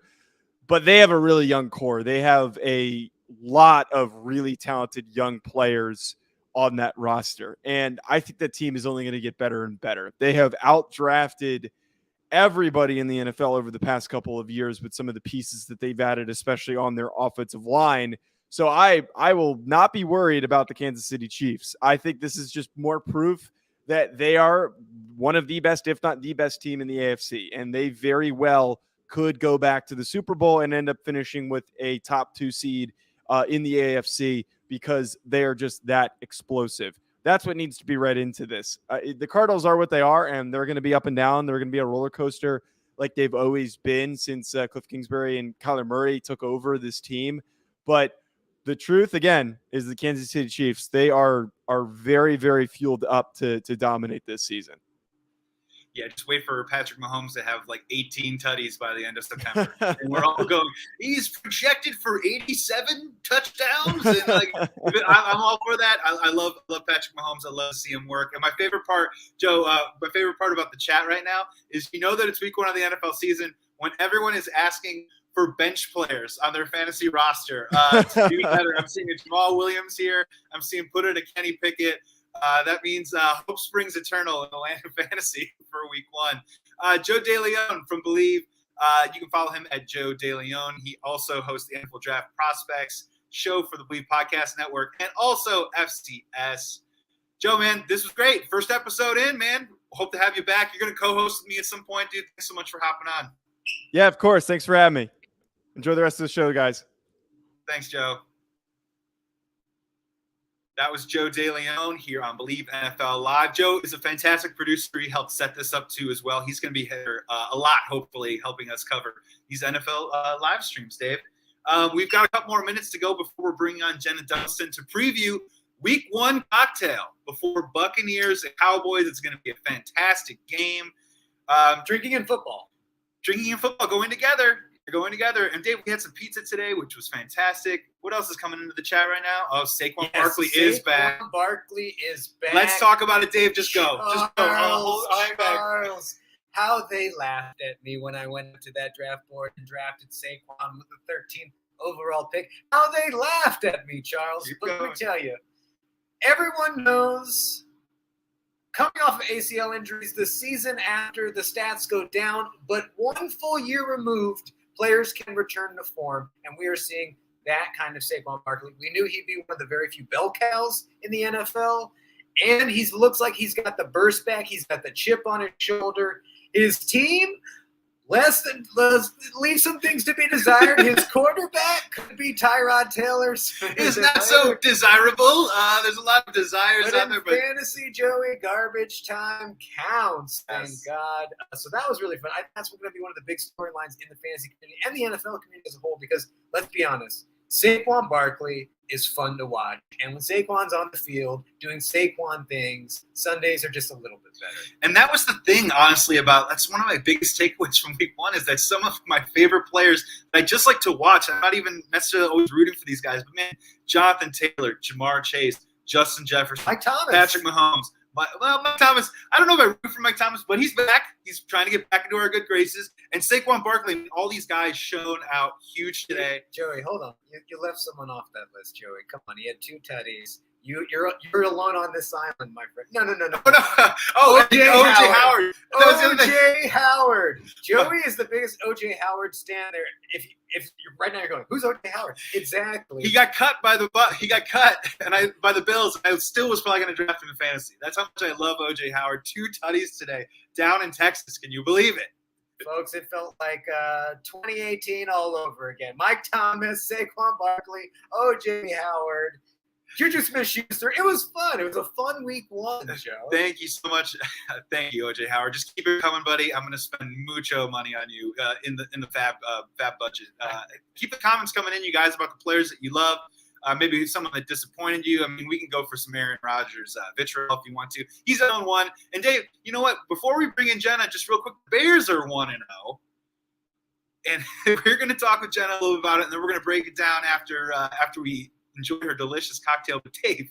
[SPEAKER 3] but they have a really young core. They have a lot of really talented young players on that roster, and I think that team is only going to get better and better. They have outdrafted everybody in the NFL over the past couple of years with some of the pieces that they've added, especially on their offensive line. So I will not be worried about the Kansas City Chiefs. I think this is just more proof that they are one of the best, if not the best team in the AFC. And they very well could go back to the Super Bowl and end up finishing with a top 2 seed in the AFC because they are just that explosive. That's what needs to be read into this. The Cardinals are what they are, and they're going to be up and down. They're going to be a roller coaster like they've always been since Cliff Kingsbury and Kyler Murray took over this team. But the truth, again, is the Kansas City Chiefs, they are very, very fueled up to dominate this season.
[SPEAKER 1] Yeah, just wait for Patrick Mahomes to have like 18 tutties by the end of September. And we're all going, he's projected for 87 touchdowns. And like, I'm all for that. I love Patrick Mahomes. I love to see him work. And my favorite part, Joe, my favorite part about the chat right now is that it's week 1 of the NFL season when everyone is asking for bench players on their fantasy roster to do better. I'm seeing a Jamal Williams here. I'm seeing put it a Kenny Pickett. That means hope springs eternal in the land of fantasy for week 1. Joe DeLeon from Believe. You can follow him at Joe DeLeon. He also hosts the NFL Draft Prospects show for the Believe Podcast Network and also FCS. Joe, man, this was great. First episode in, man. Hope to have you back. You're going to co-host with me at some point, dude. Thanks so much for hopping on.
[SPEAKER 3] Yeah, of course. Thanks for having me. Enjoy the rest of the show, guys.
[SPEAKER 1] Thanks, Joe. That was Joe DeLeon here on Believe NFL Live. Joe is a fantastic producer. He helped set this up too as well. He's going to be here a lot, hopefully, helping us cover these NFL live streams, Dave. We've got a couple more minutes to go before we're bringing on Jenna Dunstan to preview Week 1 cocktail before Buccaneers and Cowboys. It's going to be a fantastic game.
[SPEAKER 2] Drinking and football
[SPEAKER 1] going together. They're going together. And Dave, we had some pizza today, which was fantastic. What else is coming into the chat right now? Oh, Saquon Barkley is back.
[SPEAKER 2] Saquon Barkley is back.
[SPEAKER 1] Let's talk about it, Dave. Just go.
[SPEAKER 2] Charles, how they laughed at me when I went to that draft board and drafted Saquon with the 13th overall pick. How they laughed at me, Charles. But let me tell you, everyone knows coming off of ACL injuries, the season after the stats go down, but 1 full year removed, players can return to form, and we are seeing that kind of Saquon Barkley. We knew he'd be one of the very few bell cows in the NFL, and he looks like he's got the burst back. He's got the chip on his shoulder. His team, leave some things to be desired. His quarterback could be Tyrod Taylor.
[SPEAKER 1] Is not so desirable. There's a lot of desires out there.
[SPEAKER 2] But fantasy, Joey, garbage time counts. Thank God. So that was really fun. That's going to be one of the big storylines in the fantasy community and the NFL community as a whole because, let's be honest, Saquon Barkley is fun to watch. And when Saquon's on the field doing Saquon things, Sundays are just a little bit better.
[SPEAKER 1] And that was the thing, honestly, that's one of my biggest takeaways from week 1 is that some of my favorite players that I just like to watch, I'm not even necessarily always rooting for these guys, but man, Jonathan Taylor, Jamar Chase, Justin Jefferson,
[SPEAKER 2] Mike Thomas,
[SPEAKER 1] Patrick Mahomes. Mike Thomas, I don't know if I root for Mike Thomas, but he's back. He's trying to get back into our good graces. And Saquon Barkley, all these guys shown out huge today.
[SPEAKER 2] Joey, hold on. You left someone off that list, Joey. Come on. He had 2 tutties. You're alone on this island, my friend. No.
[SPEAKER 1] Oh, O.J. Howard.
[SPEAKER 2] O.J. Howard. Joey is the biggest O.J. Howard stan there. If you're right now, you're going, who's O.J. Howard? Exactly.
[SPEAKER 1] He got cut by the by the Bills. I still was probably going to draft him in fantasy. That's how much I love O.J. Howard. 2 tutties today down in Texas. Can you believe it?
[SPEAKER 2] Folks, it felt like 2018 all over again. Mike Thomas, Saquon Barkley, O.J. Howard. Juju Smith-Schuster. It was fun. It was a fun week 1, Joe.
[SPEAKER 1] Thank you so much. Thank you, O.J. Howard. Just keep it coming, buddy. I'm going to spend mucho money on you in the fab budget. Keep the comments coming in, you guys, about the players that you love. Maybe someone that disappointed you. I mean, we can go for some Aaron Rodgers vitriol if you want to. He's on 1. And Dave, you know what? Before we bring in Jenna, just real quick, Bears are 1-0. And we're going to talk with Jenna a little bit about it, and then we're going to break it down after we enjoy her delicious cocktail with Dave.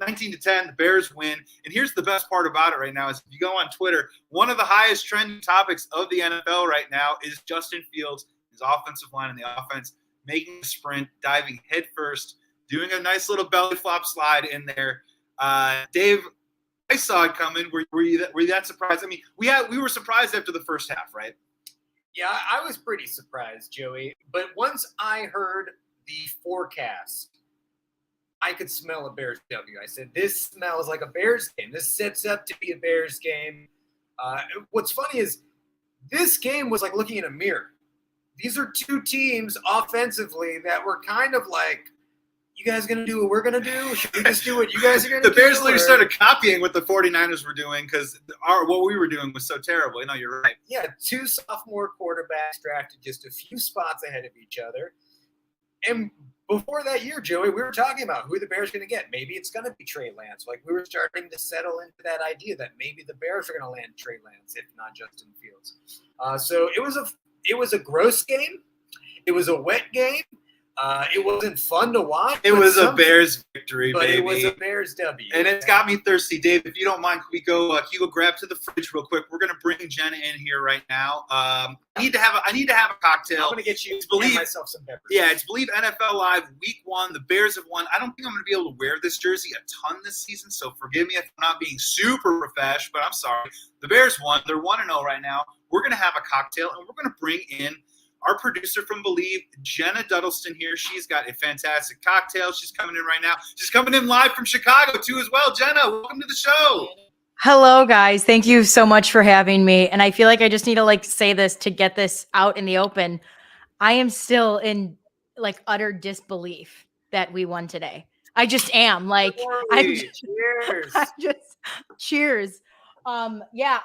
[SPEAKER 1] 19-10, the Bears win. And here's the best part about it right now is if you go on Twitter, one of the highest trending topics of the NFL right now is Justin Fields, his offensive line and the offense, making a sprint, diving headfirst, doing a nice little belly flop slide in there. Dave, I saw it coming. Were you that surprised? I mean, we were surprised after the first half, right?
[SPEAKER 2] Yeah, I was pretty surprised, Joey. But once I heard the forecast, I could smell a Bears W. I said, this smells like a Bears game. This sets up to be a Bears game. What's funny is this game was like looking in a mirror. These are two teams offensively that were kind of like, you guys going to do what we're going to do? Should we just do what you guys are going to do?
[SPEAKER 1] The Bears literally started copying what the 49ers were doing because what we were doing was so terrible. You know, you're right.
[SPEAKER 2] Yeah, two sophomore quarterbacks drafted just a few spots ahead of each other. And before that year, Joey, we were talking about who the Bears are going to get. Maybe it's going to be Trey Lance. Like, we were starting to settle into that idea that maybe the Bears are going to land Trey Lance, if not Justin Fields. So it was a gross game. It was a wet game. It wasn't fun to watch.
[SPEAKER 1] It was a Bears victory,
[SPEAKER 2] but
[SPEAKER 1] baby.
[SPEAKER 2] It was a Bears W.
[SPEAKER 1] And it's got me thirsty. Dave, if you don't mind, can we go grab to the fridge real quick? We're going to bring Jenna in here right now. I need to have a cocktail.
[SPEAKER 2] I'm going to get you myself some peppers.
[SPEAKER 1] Yeah, it's Believe NFL Live, week 1. The Bears have won. I don't think I'm going to be able to wear this jersey a ton this season, so forgive me if I'm not being super profesh, but I'm sorry. The Bears won. They're 1-0 right now. We're going to have a cocktail, and we're going to bring in our producer from Believe, Jenna Duddleston here. She's got a fantastic cocktail. She's coming in right now. She's coming in live from Chicago, too, as well. Jenna, welcome to the show.
[SPEAKER 4] Hello, guys. Thank you so much for having me. And I feel like I just need to say this to get this out in the open. I am still in utter disbelief that we won today. I just am.
[SPEAKER 2] Cheers.
[SPEAKER 4] Cheers. Yeah,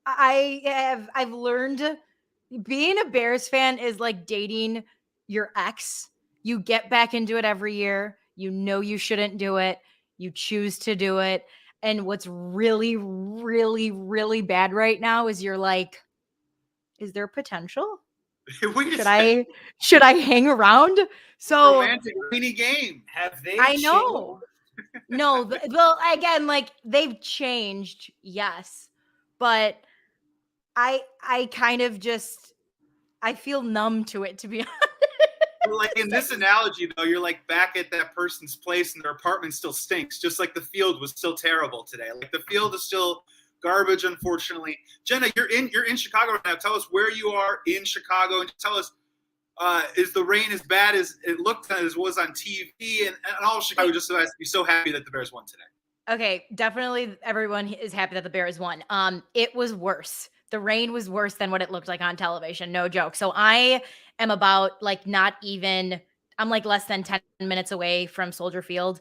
[SPEAKER 4] I've learned being a Bears fan is like dating your ex. You get back into it every year. You know you shouldn't do it. You choose to do it. And what's really, really, really bad right now is you're like, is there potential? Should I hang around? So
[SPEAKER 1] romantic rainy game.
[SPEAKER 2] Have they?
[SPEAKER 4] I know. No, well, again, they've changed, yes, but I kind of I feel numb to it, to be honest.
[SPEAKER 1] Well, in this analogy, though, you're back at that person's place and their apartment still stinks, just like the field was still terrible today. The field is still garbage, unfortunately. Jenna, you're in Chicago right now. Tell us where you are in Chicago, and tell us, is the rain as bad as it looked as it was on TV? And all of Chicago just has to be so happy that the Bears won today.
[SPEAKER 4] Okay, definitely everyone is happy that the Bears won. It was worse. The rain was worse than what it looked like on television. No joke. So I am about I'm less than 10 minutes away from Soldier Field.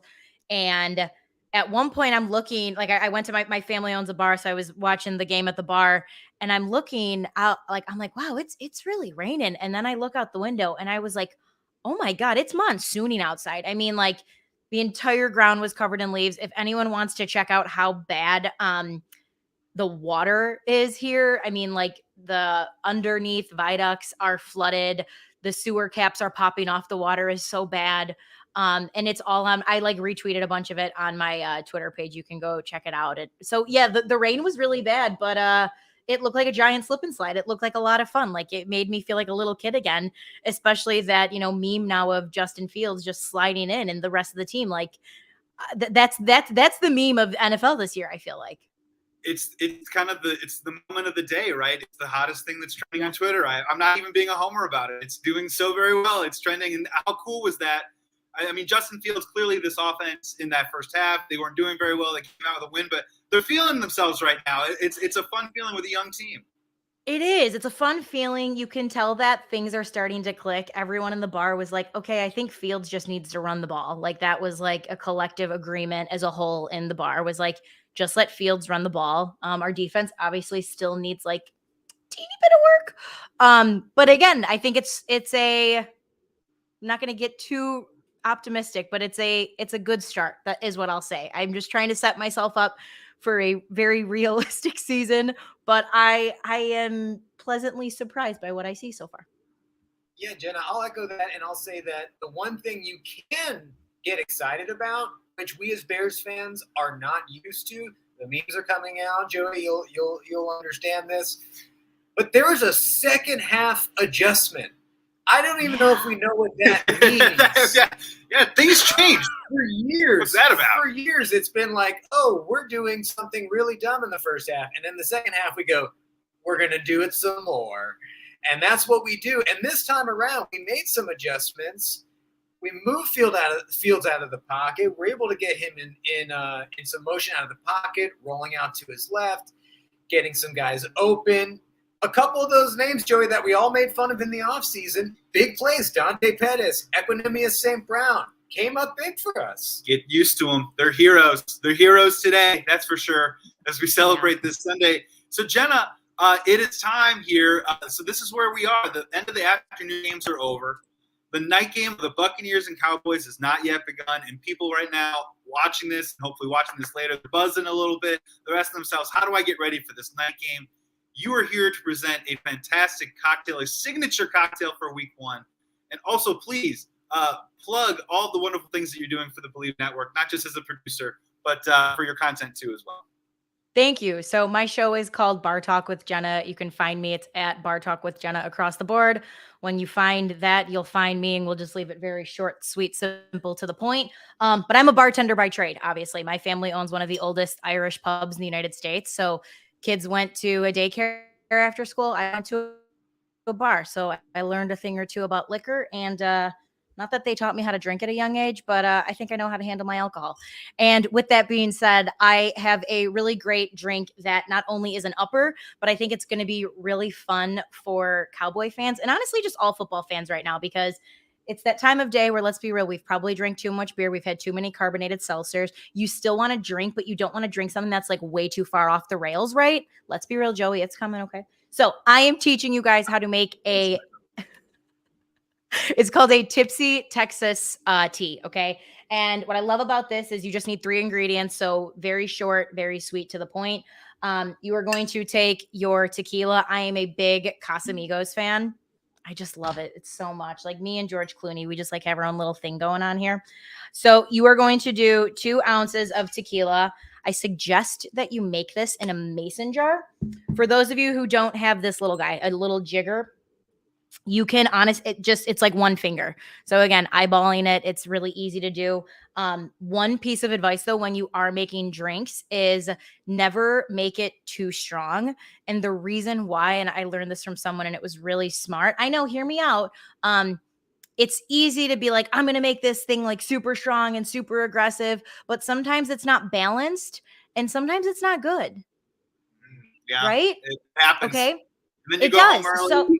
[SPEAKER 4] And at one point I'm looking, I went to my family owns a bar. So I was watching the game at the bar and I'm looking out, I'm like, wow, it's really raining. And then I look out the window and I was like, oh my God, it's monsooning outside. I mean, the entire ground was covered in leaves. If anyone wants to check out how bad, the water is here. I mean, the underneath viaducts are flooded. The sewer caps are popping off. The water is so bad. And it's all on, I retweeted a bunch of it on my Twitter page. You can go check it out. So yeah, the rain was really bad, but it looked like a giant slip and slide. It looked like a lot of fun. It made me feel like a little kid again, especially that, meme now of Justin Fields just sliding in and the rest of the team. That's the meme of NFL this year, I feel like.
[SPEAKER 1] It's kind of the moment of the day, right? It's the hottest thing that's trending on Twitter. I'm not even being a homer about it. It's doing so very well. It's trending. And how cool was that? I mean, Justin Fields, clearly this offense in that first half, they weren't doing very well. They came out with a win, but they're feeling themselves right now. It's a fun feeling with a young team.
[SPEAKER 4] It is. It's a fun feeling. You can tell that things are starting to click. Everyone in the bar was like, okay, I think Fields just needs to run the ball. That was a collective agreement as a whole in the bar was just let Fields run the ball. Our defense obviously still needs teeny bit of work. But again, I think I'm not going to get too optimistic, but it's a good start. That is what I'll say. I'm just trying to set myself up for a very realistic season, but I am pleasantly surprised by what I see so far.
[SPEAKER 2] Yeah, Jenna, I'll echo that, and I'll say that the one thing you can get excited about, which we as Bears fans are not used to, the memes are coming out. Joey, you'll understand this, but there was a second half adjustment. I don't even know if we know what that means.
[SPEAKER 1] yeah, things changed.
[SPEAKER 2] For years.
[SPEAKER 1] What's that about?
[SPEAKER 2] For years, it's been like, oh, we're doing something really dumb in the first half, and then the second half we go, we're going to do it some more. And that's what we do. And this time around, we made some adjustments. We moved Fields out of the pocket. We're able to get him in some motion out of the pocket, rolling out to his left, getting some guys open. A couple of those names, Joey, that we all made fun of in the offseason, big plays. Dante Pettis, Equinemius St. Brown came up big for us.
[SPEAKER 1] Get used to them. They're heroes. They're heroes today, that's for sure, as we celebrate this Sunday. So, Jenna, it is time here. So this is where we are. The end of the afternoon games are over. The night game of the Buccaneers and Cowboys has not yet begun, and people right now watching this, and hopefully watching this later, they're buzzing a little bit. They're asking themselves, how do I get ready for this night game? You are here to present a fantastic cocktail, a signature cocktail for week one. And also, please plug all the wonderful things that you're doing for the Believe Network, not just as a producer, but for your content too as well.
[SPEAKER 4] Thank you. So my show is called Bar Talk with Jenna. You can find me. It's at Bar Talk with Jenna across the board. When you find that, you'll find me, and we'll just leave it very short, sweet, simple, to the point. But I'm a bartender by trade, obviously. My family owns one of the oldest Irish pubs in the United States. So kids went to a daycare after school. I went to a bar. So I learned a thing or two about liquor, and not that they taught me how to drink at a young age, but I think I know how to handle my alcohol. And with that being said, I have a really great drink that not only is an upper, but I think it's going to be really fun for Cowboy fans and honestly just all football fans right now, because it's that time of day where, let's be real, we've probably drank too much beer. We've had too many carbonated seltzers. You still want to drink, but you don't want to drink something that's like way too far off the rails, right? Let's be real, Joey, it's coming, okay? So I am teaching you guys how to make it's called a Tipsy Texas tea, okay? And what I love about this is you just need 3 ingredients, so very short, very sweet, to the point. You are going to take your tequila. I am a big Casamigos fan. I just love it. It's so much. Like me and George Clooney, we just like have our own little thing going on here. So you are going to do 2 ounces of tequila. I suggest that you make this in a mason jar. For those of you who don't have this little guy, a little jigger, you can it's like 1 finger. So again, eyeballing it, it's really easy to do. One piece of advice though, when you are making drinks, is never make it too strong. And the reason why, and I learned this from someone and it was really smart. I know, hear me out. It's easy to be like, I'm going to make this thing like super strong and super aggressive, but sometimes it's not balanced and sometimes it's not good.
[SPEAKER 1] Yeah.
[SPEAKER 4] Right?
[SPEAKER 1] It happens.
[SPEAKER 4] Okay.
[SPEAKER 1] And then you
[SPEAKER 4] it
[SPEAKER 1] go
[SPEAKER 4] does.
[SPEAKER 1] home early.
[SPEAKER 4] So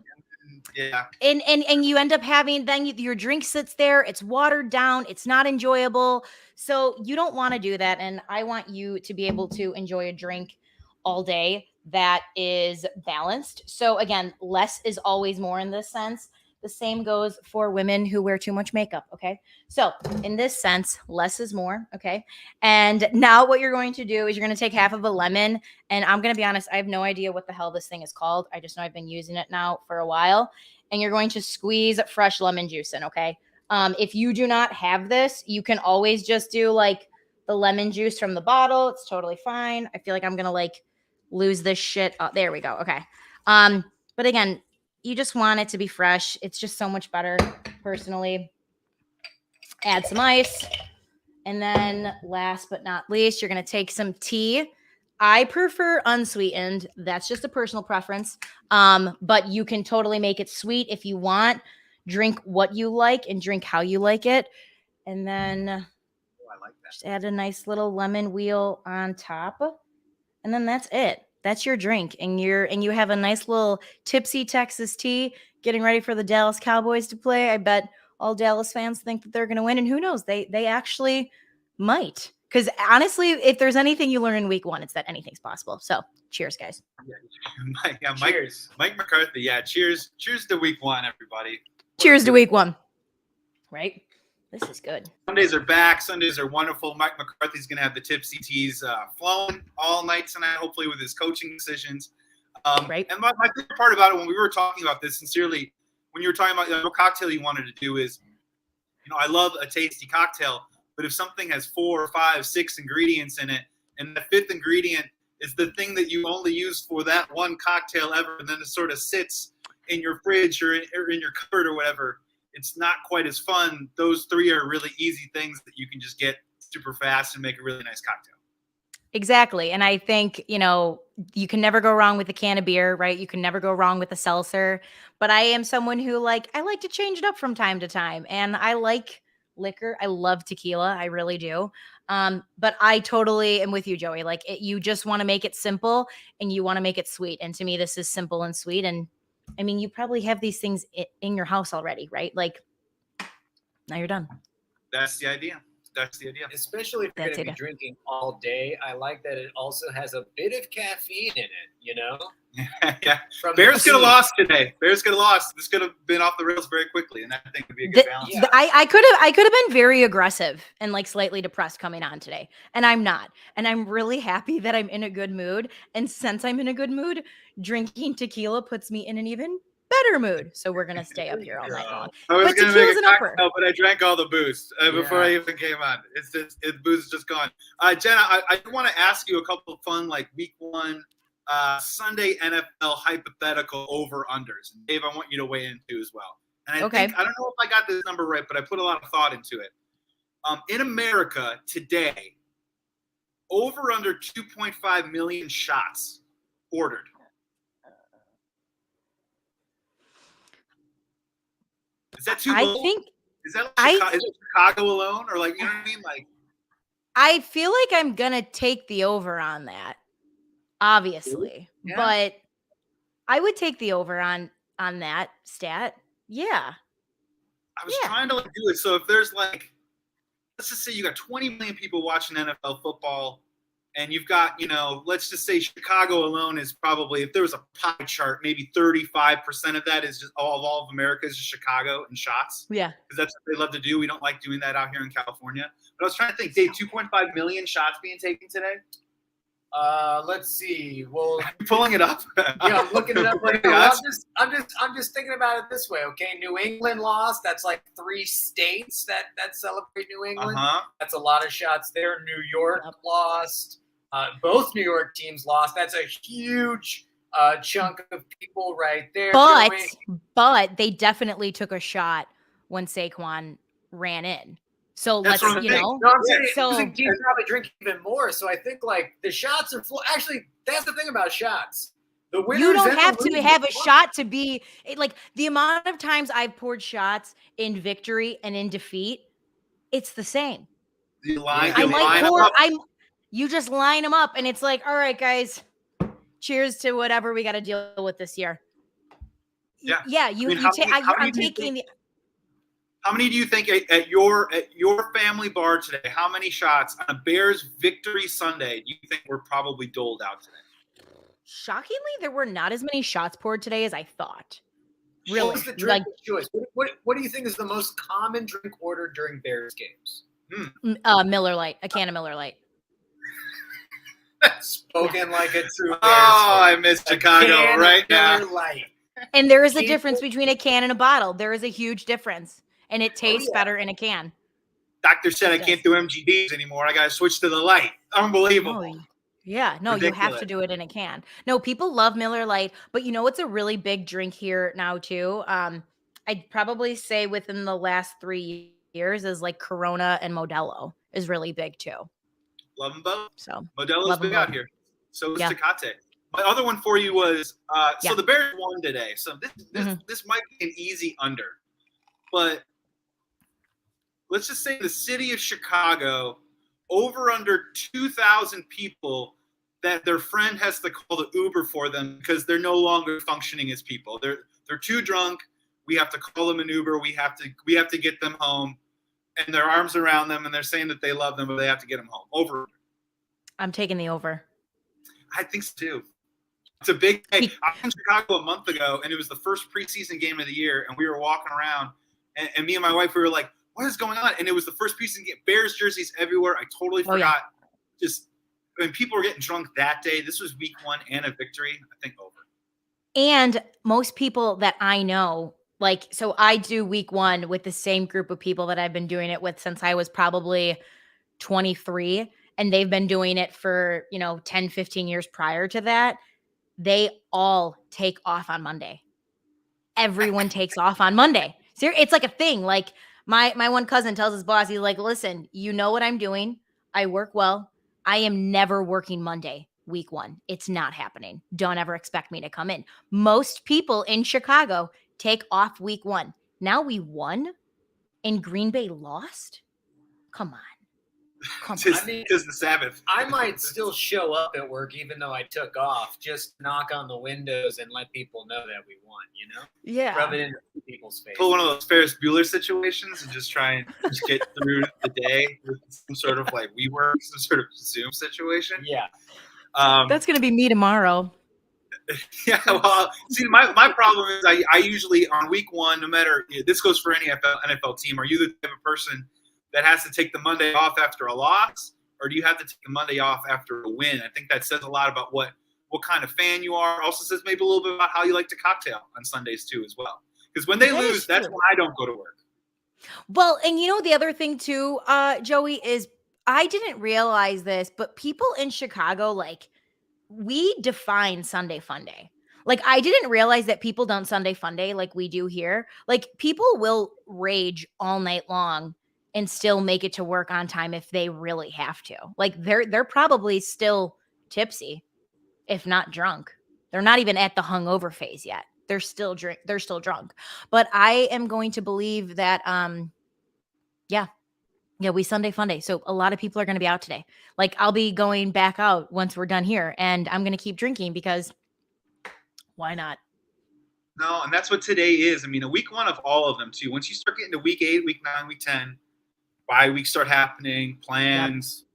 [SPEAKER 1] yeah.
[SPEAKER 4] And you end up having, then your drink sits there, it's watered down, it's not enjoyable. So you don't want to do that. And I want you to be able to enjoy a drink all day that is balanced. So again, less is always more in this sense. The same goes for women who wear too much makeup, okay? So in this sense, less is more, okay? And now what you're going to do is you're going to take half of a lemon, and I'm going to be honest, I have no idea what the hell this thing is called. I just know I've been using it now for a while. And you're going to squeeze fresh lemon juice in, okay? If you do not have this, you can always just do like the lemon juice from the bottle. It's totally fine. I feel like I'm going to like lose this shit. Oh, there we go, okay. But again, you just want it to be fresh. It's just so much better, personally. Add some ice. And then last but not least, you're going to take some tea. I prefer unsweetened. That's just a personal preference. But you can totally make it sweet if you want. Drink what you like and drink how you like it. And then
[SPEAKER 2] I like that.
[SPEAKER 4] Just add a nice little lemon wheel on top. And then that's it. That's your drink, and you have a nice little tipsy Texas tea, getting ready for the Dallas Cowboys to play. I bet all Dallas fans think that they're going to win, and who knows, they actually might. Because honestly, if there's anything you learn in week 1, it's that anything's possible. So, cheers, guys.
[SPEAKER 2] Cheers.
[SPEAKER 1] Mike McCarthy. Yeah, cheers to week 1, everybody.
[SPEAKER 4] Cheers to week 1. Right. This is good.
[SPEAKER 1] Sundays are back. Sundays are wonderful. Mike McCarthy's going to have the tipsy teas flowing all night tonight, hopefully with his coaching decisions.
[SPEAKER 4] Right.
[SPEAKER 1] And my favorite part about it, when we were talking about this, sincerely, when you were talking about what cocktail you wanted to do is, I love a tasty cocktail, but if something has 4, 5, 6 ingredients in it, and the 5th ingredient is the thing that you only use for that one cocktail ever, and then it sort of sits in your fridge or in your cupboard or whatever, it's not quite as fun. Those 3 are really easy things that you can just get super fast and make a really nice cocktail.
[SPEAKER 4] Exactly. And I think, you can never go wrong with a can of beer, right? You can never go wrong with a seltzer. But I am someone who I like to change it up from time to time. And I like liquor. I love tequila. I really do. But I totally am with you, Joey. You just want to make it simple and you want to make it sweet. And to me, this is simple and sweet. And I mean, you probably have these things in your house already, right? Now you're done.
[SPEAKER 1] That's the idea.
[SPEAKER 2] Especially if you're going to be drinking all day. I like that it also has a bit of caffeine in it,
[SPEAKER 1] Yeah. Bears could have lost today. This could have been off the rails very quickly, and I think would be a good balance.
[SPEAKER 4] Yeah. I could have been very aggressive and slightly depressed coming on today, and I'm not. And I'm really happy that I'm in a good mood. And since I'm in a good mood, drinking tequila puts me in an even better mood. So we're gonna stay up here all night long.
[SPEAKER 1] I was gonna make a cocktail, but I drank all the booze before I even came on. The booze is just gone. Jenna, I want to ask you a couple of fun week 1 Sunday NFL hypothetical over unders. Dave, I want you to weigh in too as well. And I think, I don't know if I got this number right, but I put a lot of thought into it. In America today, over under 2.5 million shots ordered. Is that too low? Is that is it Chicago alone, or you know what I mean?
[SPEAKER 4] I feel like I'm gonna take the over on that, obviously, but I would take the over on that stat. Yeah.
[SPEAKER 1] I was trying to do it. So if there's let's just say you got 20 million people watching NFL football, and you've got, let's just say Chicago alone is probably, if there was a pie chart, maybe 35% of that is just all of America is just Chicago and shots.
[SPEAKER 4] Yeah.
[SPEAKER 1] Because that's what they love to do. We don't like doing that out here in California. But I was trying to think, Dave, 2.5 million shots being taken today?
[SPEAKER 2] Let's see. Well,
[SPEAKER 1] I'm pulling it up.
[SPEAKER 2] Yeah, I'm looking it up right now. I'm just thinking about it this way. Okay, New England lost. That's 3 states that celebrate New England. That's a lot of shots there. New York lost. Both New York teams lost. That's a huge chunk of people right there.
[SPEAKER 4] But they definitely took a shot when Saquon ran in. So let's,
[SPEAKER 2] No, I'm saying teams probably drink even more. So I think the shots are full. Actually, that's the thing about shots. The winners,
[SPEAKER 4] you don't have to have a shot to be the amount of times I've poured shots in victory and in defeat. It's the same. You just line them up, and it's all right, guys. Cheers to whatever we got to deal with this year. Yeah. I'm taking the.
[SPEAKER 1] How many do you think at your family bar today? How many shots on a Bears victory Sunday do you think were probably doled out today?
[SPEAKER 4] Shockingly, there were not as many shots poured today as I thought. Really?
[SPEAKER 2] What was the drink choice? What do you think is the most common drink ordered during Bears games?
[SPEAKER 4] Miller Lite. A can of Miller Lite.
[SPEAKER 2] Spoken like a true Bears fan.
[SPEAKER 1] I miss Chicago right now.
[SPEAKER 2] Miller Lite.
[SPEAKER 4] And there is a difference between a can and a bottle. There is a huge difference. And it tastes better in a can.
[SPEAKER 1] Doctor said I can't do MGDs anymore. I got to switch to the light. Unbelievable.
[SPEAKER 4] Yeah, no, ridiculous. You have to do it in a can. No, people love Miller Lite, but it's a really big drink here now too. I'd probably say within the last 3 years is Corona and Modelo is really big too.
[SPEAKER 1] Love them both.
[SPEAKER 4] So
[SPEAKER 1] Modelo's big out here. So is Tecate. My other one for you was so the Bears won today. So this might be an easy under, but let's just say the city of Chicago, over under 2,000 people that their friend has to call the Uber for them because they're no longer functioning as people. They're too drunk. We have to call them an Uber. We have to get them home, and their arms around them, and they're saying that they love them, but they have to get them home. Over.
[SPEAKER 4] I'm taking the over.
[SPEAKER 1] I think so too. It's a big day. I was in Chicago a month ago, and it was the first preseason game of the year, and we were walking around, and me and my wife, we were like, what is going on? And it was the first preseason game. Bears jerseys everywhere. I totally forgot. Just when people were getting drunk that day, this was week 1 and a victory. I think over.
[SPEAKER 4] And most people that I know, like, so I do week 1 with the same group of people that I've been doing it with since I was probably 23, and they've been doing it for, 10, 15 years prior to that. They all take off on Monday. Everyone takes off on Monday. It's like a thing. Like my one cousin tells his boss, he's like, listen, you know what I'm doing. I work well. I am never working Monday, week 1. It's not happening. Don't ever expect me to come in. Most people in Chicago take off week 1. Now we won and Green Bay lost. Come on.
[SPEAKER 1] Just the Sabbath.
[SPEAKER 2] I might still show up at work even though I took off, just knock on the windows and let people know that we won,
[SPEAKER 4] Yeah.
[SPEAKER 2] Rub it in people's face.
[SPEAKER 1] Pull one of those Ferris Bueller situations and just try and just get through the day with some sort of like WeWork, some sort of Zoom situation.
[SPEAKER 2] Yeah.
[SPEAKER 4] That's going to be me tomorrow.
[SPEAKER 1] Yeah, well, see, my problem is I usually on week 1, no matter, this goes for any NFL team, are you the type of person that has to take the Monday off after a loss, or do you have to take the Monday off after a win? I think that says a lot about what kind of fan you are. Also says maybe a little bit about how you like to cocktail on Sundays too as well. Because when they lose, that's when I don't go to work.
[SPEAKER 4] Well, and the other thing too, Joey, is I didn't realize this, but people in Chicago, like, we define Sunday Funday. Like, I didn't realize that people don't Sunday Funday like we do here. Like, people will rage all night long and still make it to work on time if they really have to. Like, they're probably still tipsy, if not drunk. They're not even at the hungover phase yet. They're still drunk. But I am going to believe that we Sunday Funday. So a lot of people are going to be out today. Like, I'll be going back out once we're done here, and I'm going to keep drinking because why not?
[SPEAKER 1] No, and that's what today is. I mean, a week 1 of all of them too. Once you start getting to week 8, week 9, week 10, bye weeks start happening, plans,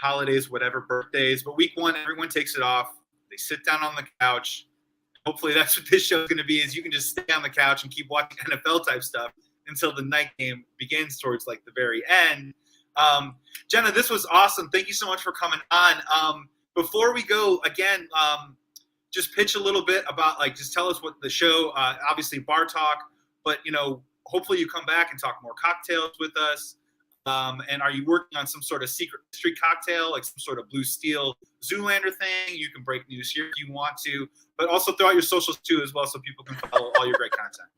[SPEAKER 1] holidays, whatever, birthdays. But week 1, everyone takes it off. They sit down on the couch. Hopefully that's what this show is going to be, is you can just stay on the couch and keep watching NFL type stuff until the night game begins towards like the very end. Jenna, this was awesome. Thank you so much for coming on. Before we go, again, just pitch a little bit about, like, just tell us what the show, obviously bar talk, but, hopefully you come back and talk more cocktails with us. And are you working on some sort of secret street cocktail, like some sort of Blue Steel Zoolander thing? You can break news here if you want to, but also throw out your socials too as well so people can follow all your great content.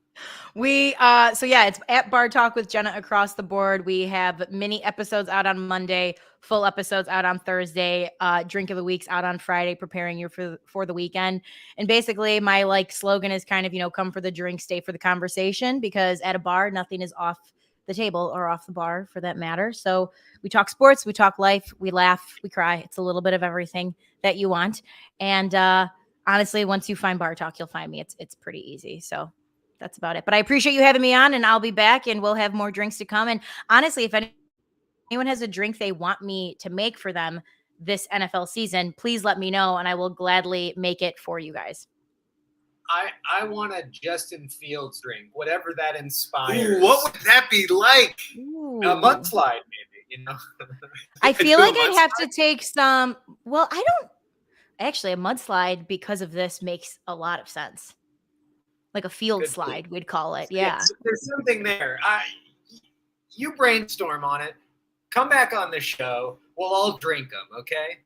[SPEAKER 4] It's at Bar Talk with Jenna across the board. We have mini episodes out on Monday, full episodes out on Thursday, drink of the week's out on Friday, preparing you for the weekend. And basically my slogan is kind of, come for the drink, stay for the conversation, because at a bar, nothing is off the table or off the bar for that matter. So we talk sports, we talk life, we laugh, we cry. It's a little bit of everything that you want. And honestly, once you find Bar Talk, you'll find me. It's pretty easy. So that's about it. But I appreciate you having me on, and I'll be back, and we'll have more drinks to come. And honestly, if anyone has a drink they want me to make for them this NFL season, please let me know, and I will gladly make it for you guys.
[SPEAKER 2] I want a Justin Fields drink, whatever that inspires.
[SPEAKER 1] Ooh, what would that be like?
[SPEAKER 4] Ooh.
[SPEAKER 2] A mudslide, maybe,
[SPEAKER 4] I feel like I'd have to take some. Well, I don't actually. A mudslide because of this makes a lot of sense. Like a field slide, we'd call it. Yeah.
[SPEAKER 2] There's something there. You brainstorm on it. Come back on the show. We'll all drink them. Okay.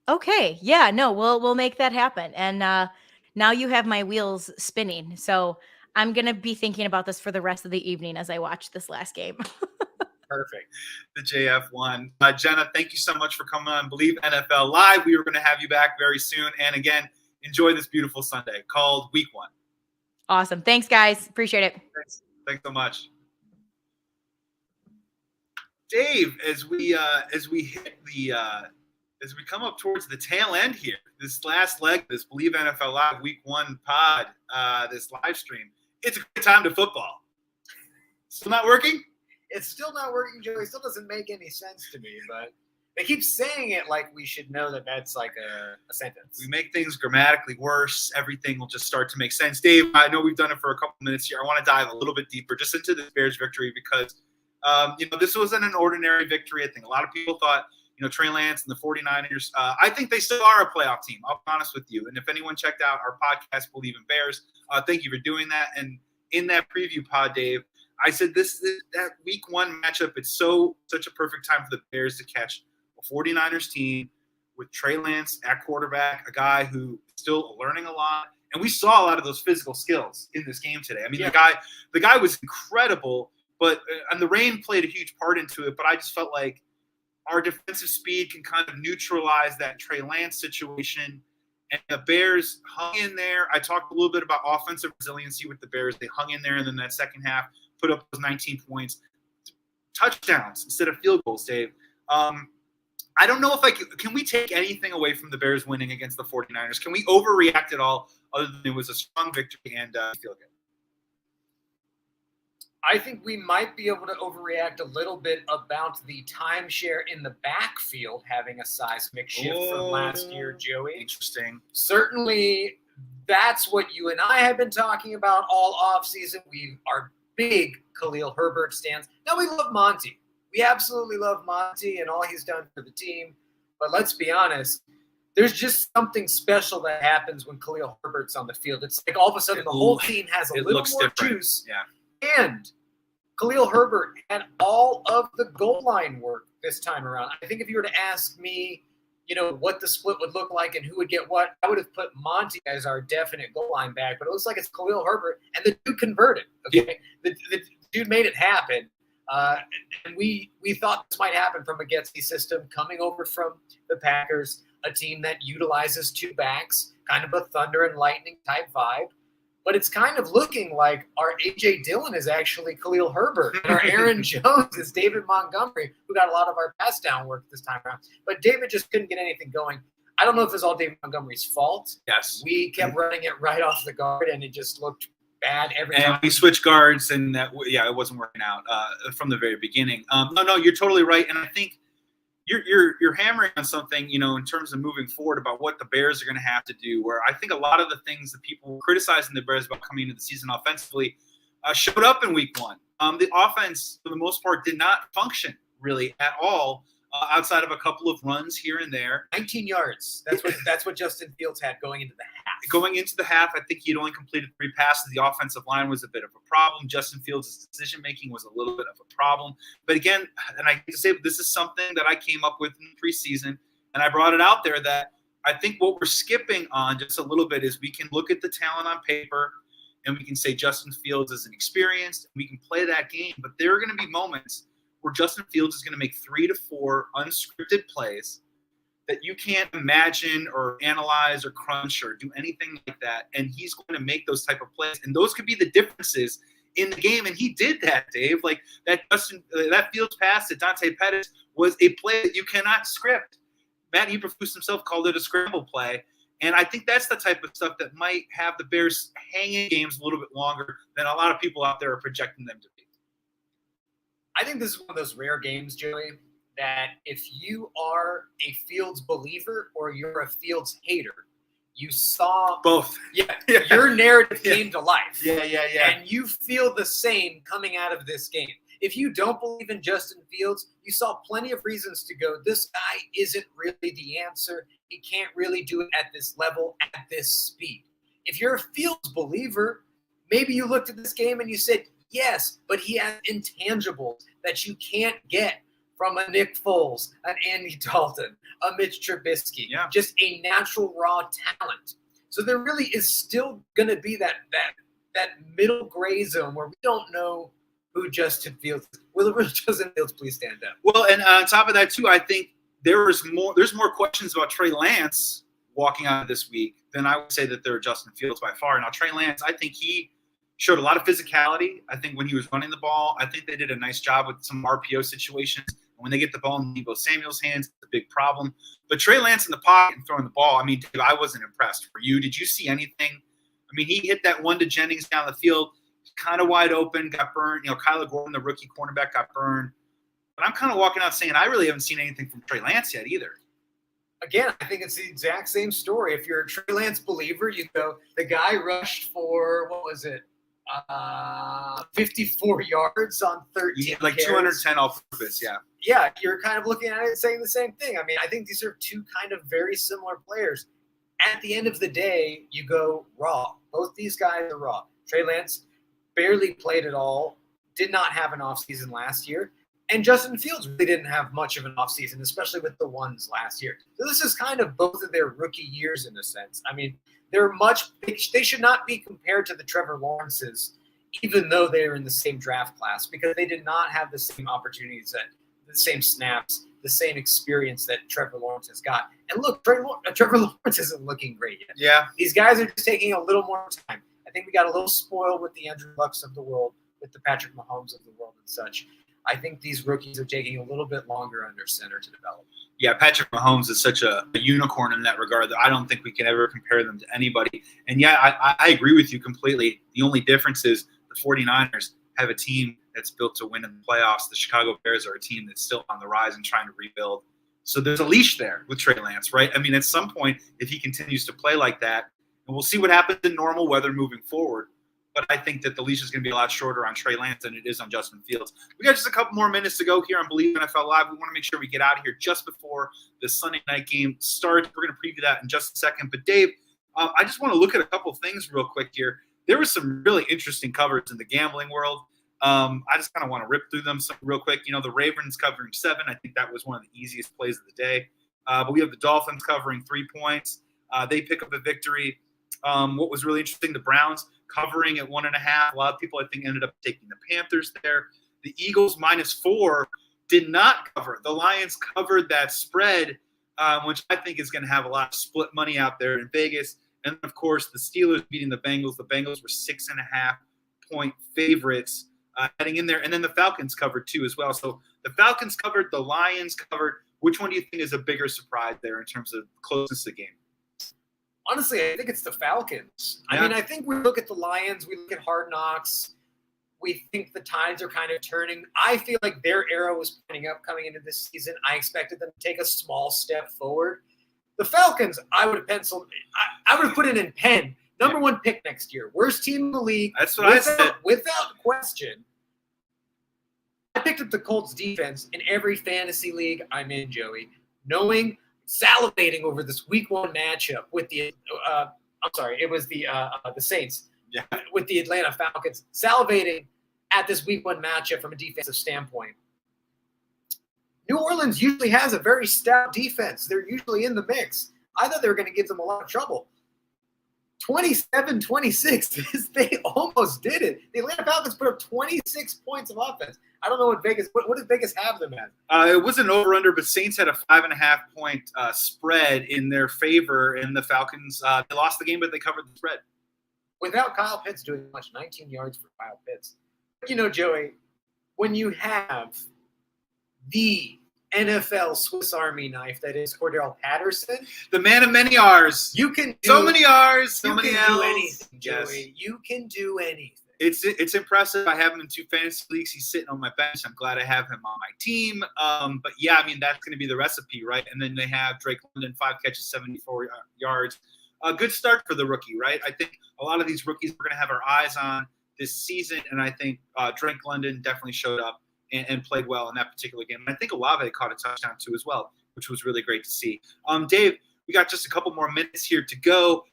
[SPEAKER 4] Okay. Yeah. No. We'll make that happen. And now you have my wheels spinning. So I'm gonna be thinking about this for the rest of the evening as I watch this last game.
[SPEAKER 2] Perfect.
[SPEAKER 1] The JF1. Jenna, thank you so much for coming on Believe NFL Live. We are going to have you back very soon. And again, enjoy this beautiful Sunday called Week 1.
[SPEAKER 4] Awesome. Thanks, guys. Appreciate it.
[SPEAKER 1] Thanks so much. Dave, as we hit the as we come up towards the tail end here, this last leg, this Believe NFL Live Week 1 pod, this live stream, it's a great time to football. Still not working?
[SPEAKER 2] It's still not working, Joey. It still doesn't make any sense to me, but they keep saying it like we should know that that's like a sentence.
[SPEAKER 1] We make things grammatically worse. Everything will just start to make sense. Dave, I know we've done it for a couple minutes here. I want to dive a little bit deeper just into this Bears victory because, this wasn't an ordinary victory. I think a lot of people thought, Trey Lance and the 49ers, I think they still are a playoff team. I'll be honest with you. And if anyone checked out our podcast, Believe in Bears, thank you for doing that. And in that preview pod, Dave, I said that week 1 matchup, it's such a perfect time for the Bears to catch a 49ers team with Trey Lance at quarterback, a guy who is still learning a lot. And we saw a lot of those physical skills in this game today. I mean, the guy was incredible, but and the rain played a huge part into it. But I just felt like our defensive speed can kind of neutralize that Trey Lance situation. And the Bears hung in there. I talked a little bit about offensive resiliency with the Bears. They hung in there, and then that second half put up those 19 points. Touchdowns instead of field goals, Dave. I don't know if can we take anything away from the Bears winning against the 49ers? Can we overreact at all other than it was a strong victory and feel good?
[SPEAKER 2] I think we might be able to overreact a little bit about the timeshare in the backfield having a seismic shift from last year, Joey.
[SPEAKER 1] Interesting.
[SPEAKER 2] Certainly, that's what you and I have been talking about all offseason. We are big Khalil Herbert stands. Now, we love Monty. We absolutely love Monty and all he's done for the team. But let's be honest, there's just something special that happens when Khalil Herbert's on the field. It's like all of a sudden the whole team has a little more juice.
[SPEAKER 1] Yeah.
[SPEAKER 2] And Khalil Herbert had all of the goal line work this time around. I think if you were to ask me, what the split would look like and who would get what, I would have put Monty as our definite goal line back. But it looks like it's Khalil Herbert, and the dude converted. Okay, the dude made it happen. And we thought this might happen from a Getsy system coming over from the Packers, a team that utilizes 2 backs, kind of a thunder and lightning type vibe. But it's kind of looking like our A.J. Dillon is actually Khalil Herbert, and our Aaron Jones is David Montgomery, who got a lot of our pass down work this time around. But David just couldn't get anything going. I don't know if it's all David Montgomery's fault.
[SPEAKER 1] Yes.
[SPEAKER 2] We kept running it right off the guard, and it just looked bad every time.
[SPEAKER 1] And we switched guards, and it wasn't working out from the very beginning. No, you're totally right. And I think you're hammering on something, in terms of moving forward about what the Bears are going to have to do, where I think a lot of the things that people were criticizing the Bears about coming into the season offensively showed up in week 1. The offense, for the most part, did not function really at all outside of a couple of runs here and there.
[SPEAKER 2] 19 yards. That's what Justin Fields had going into the half.
[SPEAKER 1] Going into the half, I think he'd only completed 3 passes. The offensive line was a bit of a problem. Justin Fields' decision-making was a little bit of a problem. But again, and I hate to say, this is something that I came up with in the preseason, and I brought it out there that I think what we're skipping on just a little bit is we can look at the talent on paper, and we can say Justin Fields is inexperienced. We can play that game, but there are going to be moments where Justin Fields is going to make 3 to 4 unscripted plays that you can't imagine or analyze or crunch or do anything like that. And he's going to make those type of plays. And those could be the differences in the game. And he did that, Dave. Like that Fields pass to Dante Pettis was a play that you cannot script. Matt Eberflus himself called it a scramble play. And I think that's the type of stuff that might have the Bears hanging games a little bit longer than a lot of people out there are projecting them to be.
[SPEAKER 2] I think this is one of those rare games, Joey, that if you are a Fields believer or you're a Fields hater, you saw
[SPEAKER 1] both.
[SPEAKER 2] Yeah. Your narrative came to life.
[SPEAKER 1] Yeah.
[SPEAKER 2] And you feel the same coming out of this game. If you don't believe in Justin Fields, you saw plenty of reasons to go, this guy isn't really the answer. He can't really do it at this level, at this speed. If you're a Fields believer, maybe you looked at this game and you said, yes, but he has intangibles that you can't get from a Nick Foles, an Andy Dalton, a Mitch Trubisky, just a natural raw talent. So there really is still going to be that middle gray zone where we don't know who Justin Fields is. Will Justin Fields please stand up?
[SPEAKER 1] Well, and on top of that, too, I think there's more questions about Trey Lance walking out of this week than I would say that there are Justin Fields by far. Now, Trey Lance, I think he showed a lot of physicality. I think when he was running the ball, I think they did a nice job with some RPO situations. When they get the ball in Deebo Samuel's hands, it's a big problem. But Trey Lance in the pocket and throwing the ball, I mean, Dave, I wasn't impressed. For you, did you see anything? I mean, he hit that one to Jennings down the field, kind of wide open, got burned. Kyler Gordon, the rookie cornerback, got burned. But I'm kind of walking out saying I really haven't seen anything from Trey Lance yet either.
[SPEAKER 2] Again, I think it's the exact same story. If you're a Trey Lance believer, you go, the guy rushed for, 54 yards on 13
[SPEAKER 1] like
[SPEAKER 2] carries.
[SPEAKER 1] 210 all purpose,
[SPEAKER 2] Yeah, you're kind of looking at it and saying the same thing. I mean, I think these are 2 kind of very similar players. At the end of the day, you go raw. Both these guys are raw. Trey Lance barely played at all, did not have an offseason last year. And Justin Fields really didn't have much of an offseason, especially with the ones last year. So this is kind of both of their rookie years in a sense. I mean, they should not be compared to the Trevor Lawrences, even though they're in the same draft class, because they did not have the same opportunities, the same snaps, the same experience that Trevor Lawrence has got. And look, Trevor Lawrence isn't looking great yet.
[SPEAKER 1] Yeah.
[SPEAKER 2] These guys are just taking a little more time. I think we got a little spoiled with the Andrew Lucks of the world, with the Patrick Mahomes of the world and such. I think these rookies are taking a little bit longer under center to develop.
[SPEAKER 1] Yeah, Patrick Mahomes is such a unicorn in that regard that I don't think we can ever compare them to anybody. And yeah, I agree with you completely. The only difference is the 49ers have a team that's built to win in the playoffs. The Chicago Bears are a team that's still on the rise and trying to rebuild. So there's a leash there with Trey Lance, right? I mean, at some point, if he continues to play like that, and we'll see what happens in normal weather moving forward, but I think that the leash is going to be a lot shorter on Trey Lance than it is on Justin Fields. We got just a couple more minutes to go here on Believe NFL Live. We want to make sure we get out of here just before the Sunday night game starts. We're going to preview that in just a second. But, Dave, I just want to look at a couple things real quick here. There was some really interesting coverage in the gambling world. I just kind of want to rip through them real quick. You know, the Ravens covering 7. I think that was one of the easiest plays of the day. But we have the Dolphins covering 3 points. They pick up a victory. What was really interesting, the Browns covering at 1.5. A lot of people, I think, ended up taking the Panthers there. The Eagles -4 did not cover. The Lions covered that spread, which I think is going to have a lot of split money out there in Vegas. And, of course, the Steelers beating the Bengals. The Bengals were 6.5-point favorites heading in there. And then the Falcons covered, too, as well. So the Falcons covered. The Lions covered. Which one do you think is a bigger surprise there in terms of closeness of the game?
[SPEAKER 2] Honestly, I think it's the Falcons.
[SPEAKER 1] Yeah.
[SPEAKER 2] I mean, I think we look at the Lions, we look at Hard Knocks, we think the tides are kind of turning. I feel like their era was pointing up coming into this season. I expected them to take a small step forward. The Falcons, I would have penciled. I would have put it in pen. Number 1 pick next year. Worst team in the league.
[SPEAKER 1] That's what I said.
[SPEAKER 2] Without question. I picked up the Colts defense in every fantasy league I'm in, Joey, salivating over this week 1 matchup with the it was the Saints,
[SPEAKER 1] yeah,
[SPEAKER 2] with the Atlanta Falcons, salivating at this week 1 matchup from a defensive standpoint. New Orleans usually has a very stout defense. They're usually in the mix. I thought they were going to give them a lot of trouble. 27-26, they almost did it. The Atlanta Falcons put up 26 points of offense. I don't know what did Vegas have them at?
[SPEAKER 1] It wasn't over-under, but Saints had a 5.5-point spread in their favor, and the Falcons, they lost the game, but they covered the spread.
[SPEAKER 2] Without Kyle Pitts doing much, 19 yards for Kyle Pitts. But, you know, Joey, when you have the NFL Swiss Army knife that is Cordell Patterson,
[SPEAKER 1] the man of many R's.
[SPEAKER 2] You can do
[SPEAKER 1] so many R's, so
[SPEAKER 2] you
[SPEAKER 1] many
[SPEAKER 2] can
[SPEAKER 1] L's.
[SPEAKER 2] do anything, Joey.
[SPEAKER 1] Yes.
[SPEAKER 2] You can do anything.
[SPEAKER 1] It's impressive. I have him in 2 fantasy leagues. He's sitting on my bench. I'm glad I have him on my team. But yeah, I mean, that's going to be the recipe, right? And then they have Drake London, 5 catches, 74 yards. A good start for the rookie, right? I think a lot of these rookies we're going to have our eyes on this season, and I think Drake London definitely showed up and played well in that particular game. And I think Olave caught a touchdown too as well, which was really great to see. Dave, we got just a couple more minutes here to go.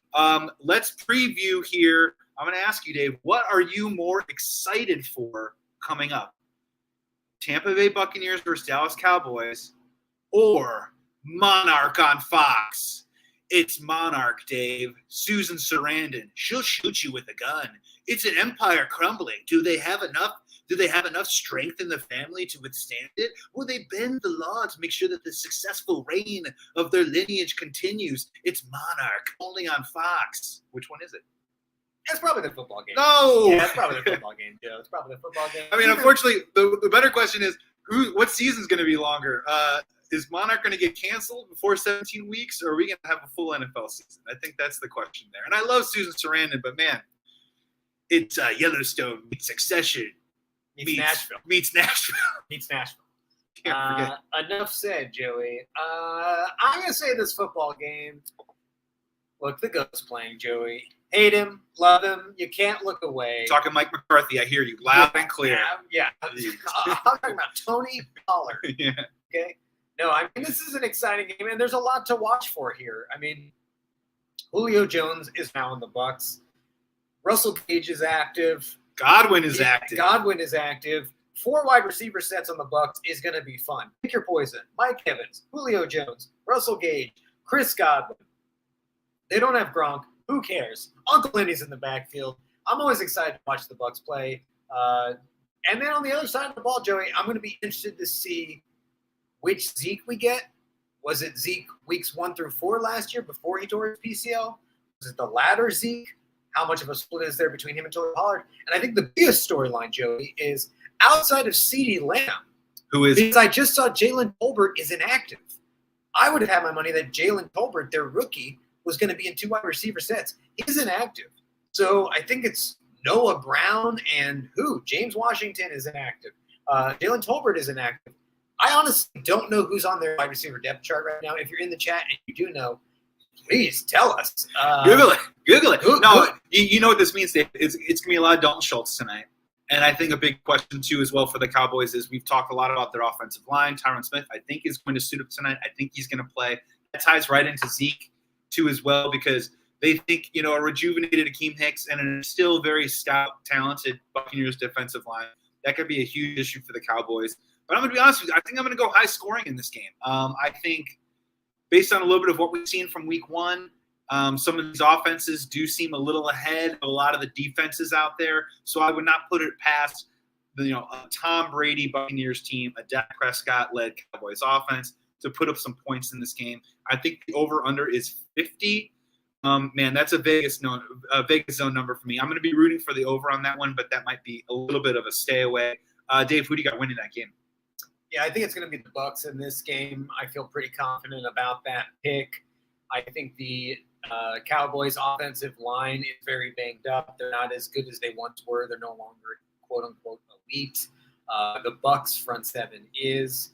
[SPEAKER 1] Let's preview here. I'm going to ask you, Dave, what are you more excited for coming up? Tampa Bay Buccaneers versus Dallas Cowboys or Monarch on Fox? It's Monarch, Dave. Susan Sarandon. She'll shoot you with a gun. It's an empire crumbling. Do they have enough strength in the family to withstand it? Will they bend the law to make sure that the successful reign of their lineage continues? It's Monarch, only on Fox. Which one is it?
[SPEAKER 2] That's probably the football game.
[SPEAKER 1] No!
[SPEAKER 2] Yeah, that's probably the football game, Joe. It's probably the football game.
[SPEAKER 1] I mean, unfortunately, the better question is, what season's going to be longer? Is Monarch going to get canceled before 17 weeks, or are we going to have a full NFL season? I think that's the question there. And I love Susan Sarandon, but, man, it's Yellowstone meets Succession.
[SPEAKER 2] Meets Nashville.
[SPEAKER 1] Meets Nashville.
[SPEAKER 2] Meets Nashville.
[SPEAKER 1] Can't forget.
[SPEAKER 2] Enough said, Joey. I'm going to say this football game. Look, the GOAT's playing, Joey. Hate him, love him. You can't look away.
[SPEAKER 1] Talking Mike McCarthy, I hear you loud and clear.
[SPEAKER 2] Yeah. I'm talking about Tony Pollard.
[SPEAKER 1] Yeah.
[SPEAKER 2] Okay. No, I mean, this is an exciting game, and there's a lot to watch for here. I mean, Julio Jones is now in the Bucs. Russell Gage is active.
[SPEAKER 1] Godwin is active.
[SPEAKER 2] Godwin is active. 4 wide receiver sets on the Bucs is going to be fun. Pick your poison. Mike Evans, Julio Jones, Russell Gage, Chris Godwin. They don't have Gronk. Who cares? Uncle Lenny's in the backfield. I'm always excited to watch the Bucs play. And then on the other side of the ball, Joey, I'm going to be interested to see which Zeke we get. Was it Zeke weeks 1 through 4 last year before he tore his PCL? Was it the latter Zeke? How much of a split is there between him and Tony Pollard? And I think the biggest storyline, Joey, is outside of CeeDee Lamb, because I just saw Jalen Tolbert is inactive. I would have had my money that Jalen Tolbert, their rookie, was going to be in 2 wide receiver sets. He's inactive. So I think it's Noah Brown and James Washington is inactive. Jalen Tolbert is inactive. I honestly don't know who's on their wide receiver depth chart right now. If you're in the chat and you do know, please tell us.
[SPEAKER 1] Google it. No, you know what this means, Dave. It's going to be a lot of Dalton Schultz tonight. And I think a big question, too, as well for the Cowboys is we've talked a lot about their offensive line. Tyron Smith, I think, is going to suit up tonight. I think he's going to play. That ties right into Zeke, too, as well, because they think, a rejuvenated Akeem Hicks and a still very stout, talented Buccaneers defensive line. That could be a huge issue for the Cowboys. But I'm going to be honest with you. I think I'm going to go high scoring in this game. I think based on a little bit of what we've seen from week 1, some of these offenses do seem a little ahead of a lot of the defenses out there. So I would not put it past a Tom Brady Buccaneers team, a Dak Prescott-led Cowboys offense to put up some points in this game. I think the over-under is 50. Man, that's a Vegas zone number for me. I'm going to be rooting for the over on that one, but that might be a little bit of a stay away. Dave, who do you got winning that game?
[SPEAKER 2] Yeah, I think it's going to be the Bucs in this game. I feel pretty confident about that pick. I think the Cowboys' offensive line is very banged up. They're not as good as they once were. They're no longer quote-unquote elite. The Bucs' front seven is.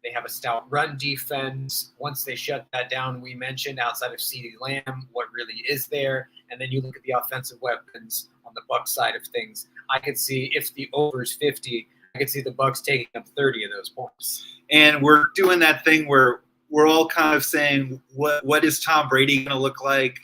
[SPEAKER 2] They have a stout run defense. Once they shut that down, we mentioned outside of CeeDee Lamb, what really is there. And then you look at the offensive weapons on the Bucs side of things. I could see if the over is 50, I could see the Bucs taking up 30 of those points.
[SPEAKER 1] And we're doing that thing where we're all kind of saying, what is Tom Brady going to look like?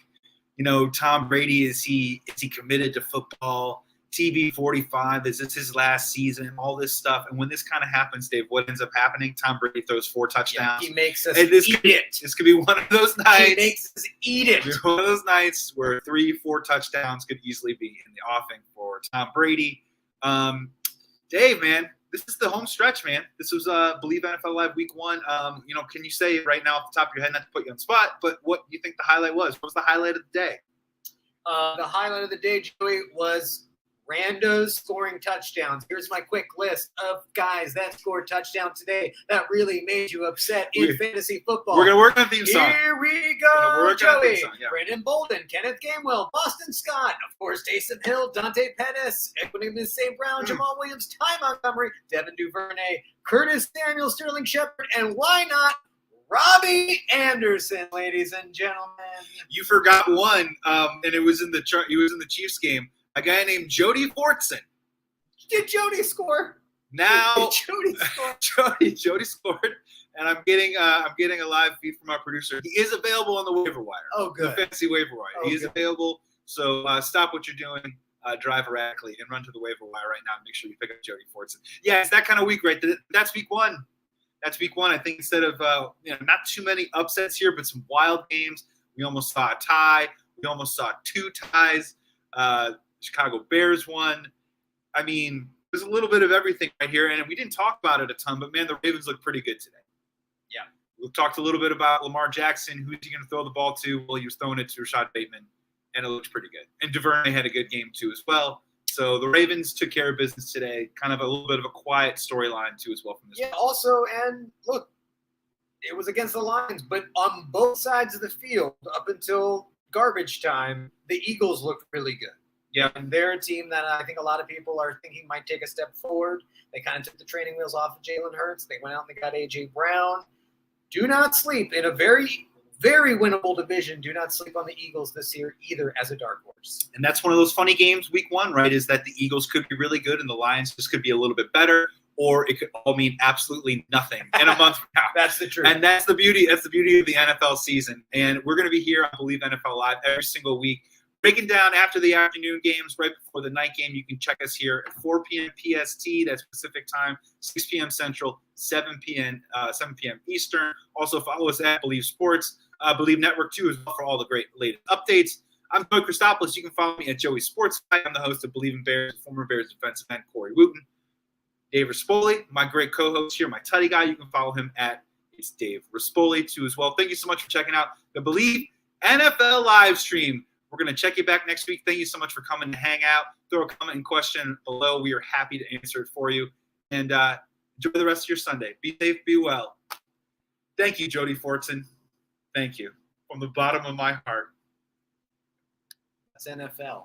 [SPEAKER 1] Tom Brady, is he committed to football? TB 45, is this his last season? All this stuff. And when this kind of happens, Dave, what ends up happening? Tom Brady throws 4 touchdowns.
[SPEAKER 2] Yeah, he makes us eat it.
[SPEAKER 1] This could be one of those nights.
[SPEAKER 2] He makes us eat it.
[SPEAKER 1] One of those nights where 3-4 touchdowns could easily be in the offing for Tom Brady. Dave, man, this is the home stretch, man. This was Believe NFL Live Week 1. Can you say right now off the top of your head, not to put you on the spot, but what you think the highlight was? What was the highlight of the day?
[SPEAKER 2] The highlight of the day, Joey, was randos scoring touchdowns. Here's my quick list of guys that scored touchdowns today that really made you upset in fantasy football.
[SPEAKER 1] We're going to work on theme song.
[SPEAKER 2] Here we go, Joey.
[SPEAKER 1] Yeah.
[SPEAKER 2] Brandon Bolden, Kenneth Gainwell, Boston Scott, of course, Taysom Hill, Dante Pettis, Equanimeous St. Brown, Jamal Williams, Ty Montgomery, Devin Duvernay, Curtis Samuel, Sterling Shepard, and why not Robbie Anderson, ladies and gentlemen.
[SPEAKER 1] You forgot one, and it was in the he was in the Chiefs game. A guy named Jody Fortson.
[SPEAKER 2] Did Jody score?
[SPEAKER 1] Now
[SPEAKER 2] Jody scored.
[SPEAKER 1] Jody scored, and I'm getting a live feed from our producer. He is available on the waiver wire.
[SPEAKER 2] Oh, good.
[SPEAKER 1] The fantasy waiver wire. He is available. So stop what you're doing, drive erratically, and run to the waiver wire right now and make sure you pick up Jody Fortson. Yeah, it's that kind of week, right? That's week 1. That's week 1. I think instead of not too many upsets here, but some wild games. We almost saw a tie. We almost saw 2 ties. Chicago Bears won. I mean, there's a little bit of everything right here, and we didn't talk about it a ton, but, man, the Ravens look pretty good today.
[SPEAKER 2] Yeah.
[SPEAKER 1] We've talked a little bit about Lamar Jackson. Who's he going to throw the ball to? Well, he was throwing it to Rashad Bateman, and it looks pretty good. And Duvernay had a good game, too, as well. So the Ravens took care of business today. Kind of a little bit of a quiet storyline, too, as well from this.
[SPEAKER 2] Yeah, also, and look, it was against the Lions, but on both sides of the field, up until garbage time, the Eagles looked really good.
[SPEAKER 1] Yeah,
[SPEAKER 2] and they're a team that I think a lot of people are thinking might take a step forward. They kind of took the training wheels off of Jalen Hurts. They went out and they got A.J. Brown. Do not sleep in a very, very winnable division. Do not sleep on the Eagles this year either as a dark horse.
[SPEAKER 1] And that's one of those funny games, week 1, right, is that the Eagles could be really good and the Lions just could be a little bit better, or it could all mean absolutely nothing in a month from now.
[SPEAKER 2] That's the truth.
[SPEAKER 1] And that's the beauty. That's the beauty of the NFL season. And we're going to be here on Believe NFL Live every single week, breaking down after the afternoon games, right before the night game. You can check us here at 4 p.m. PST, that's Pacific time, 6 p.m. Central, 7 p.m. Eastern. Also follow us at Believe Sports, Believe Network too, as well, for all the great latest updates. I'm Joey Christopoulos. You can follow me at Joey Sports. I'm the host of Believe in Bears, former Bears defensive end Corey Wooten. Dave Rispoli, my great co-host here, my tutty guy. You can follow him at It's Dave Rispoli too as well. Thank you so much for checking out the Believe NFL live stream. We're going to check you back next week. Thank you so much for coming to hang out. Throw a comment and question below. We are happy to answer it for you. And enjoy the rest of your Sunday. Be safe, be well. Thank you, Jody Fortson. Thank you from the bottom of my heart.
[SPEAKER 2] That's NFL.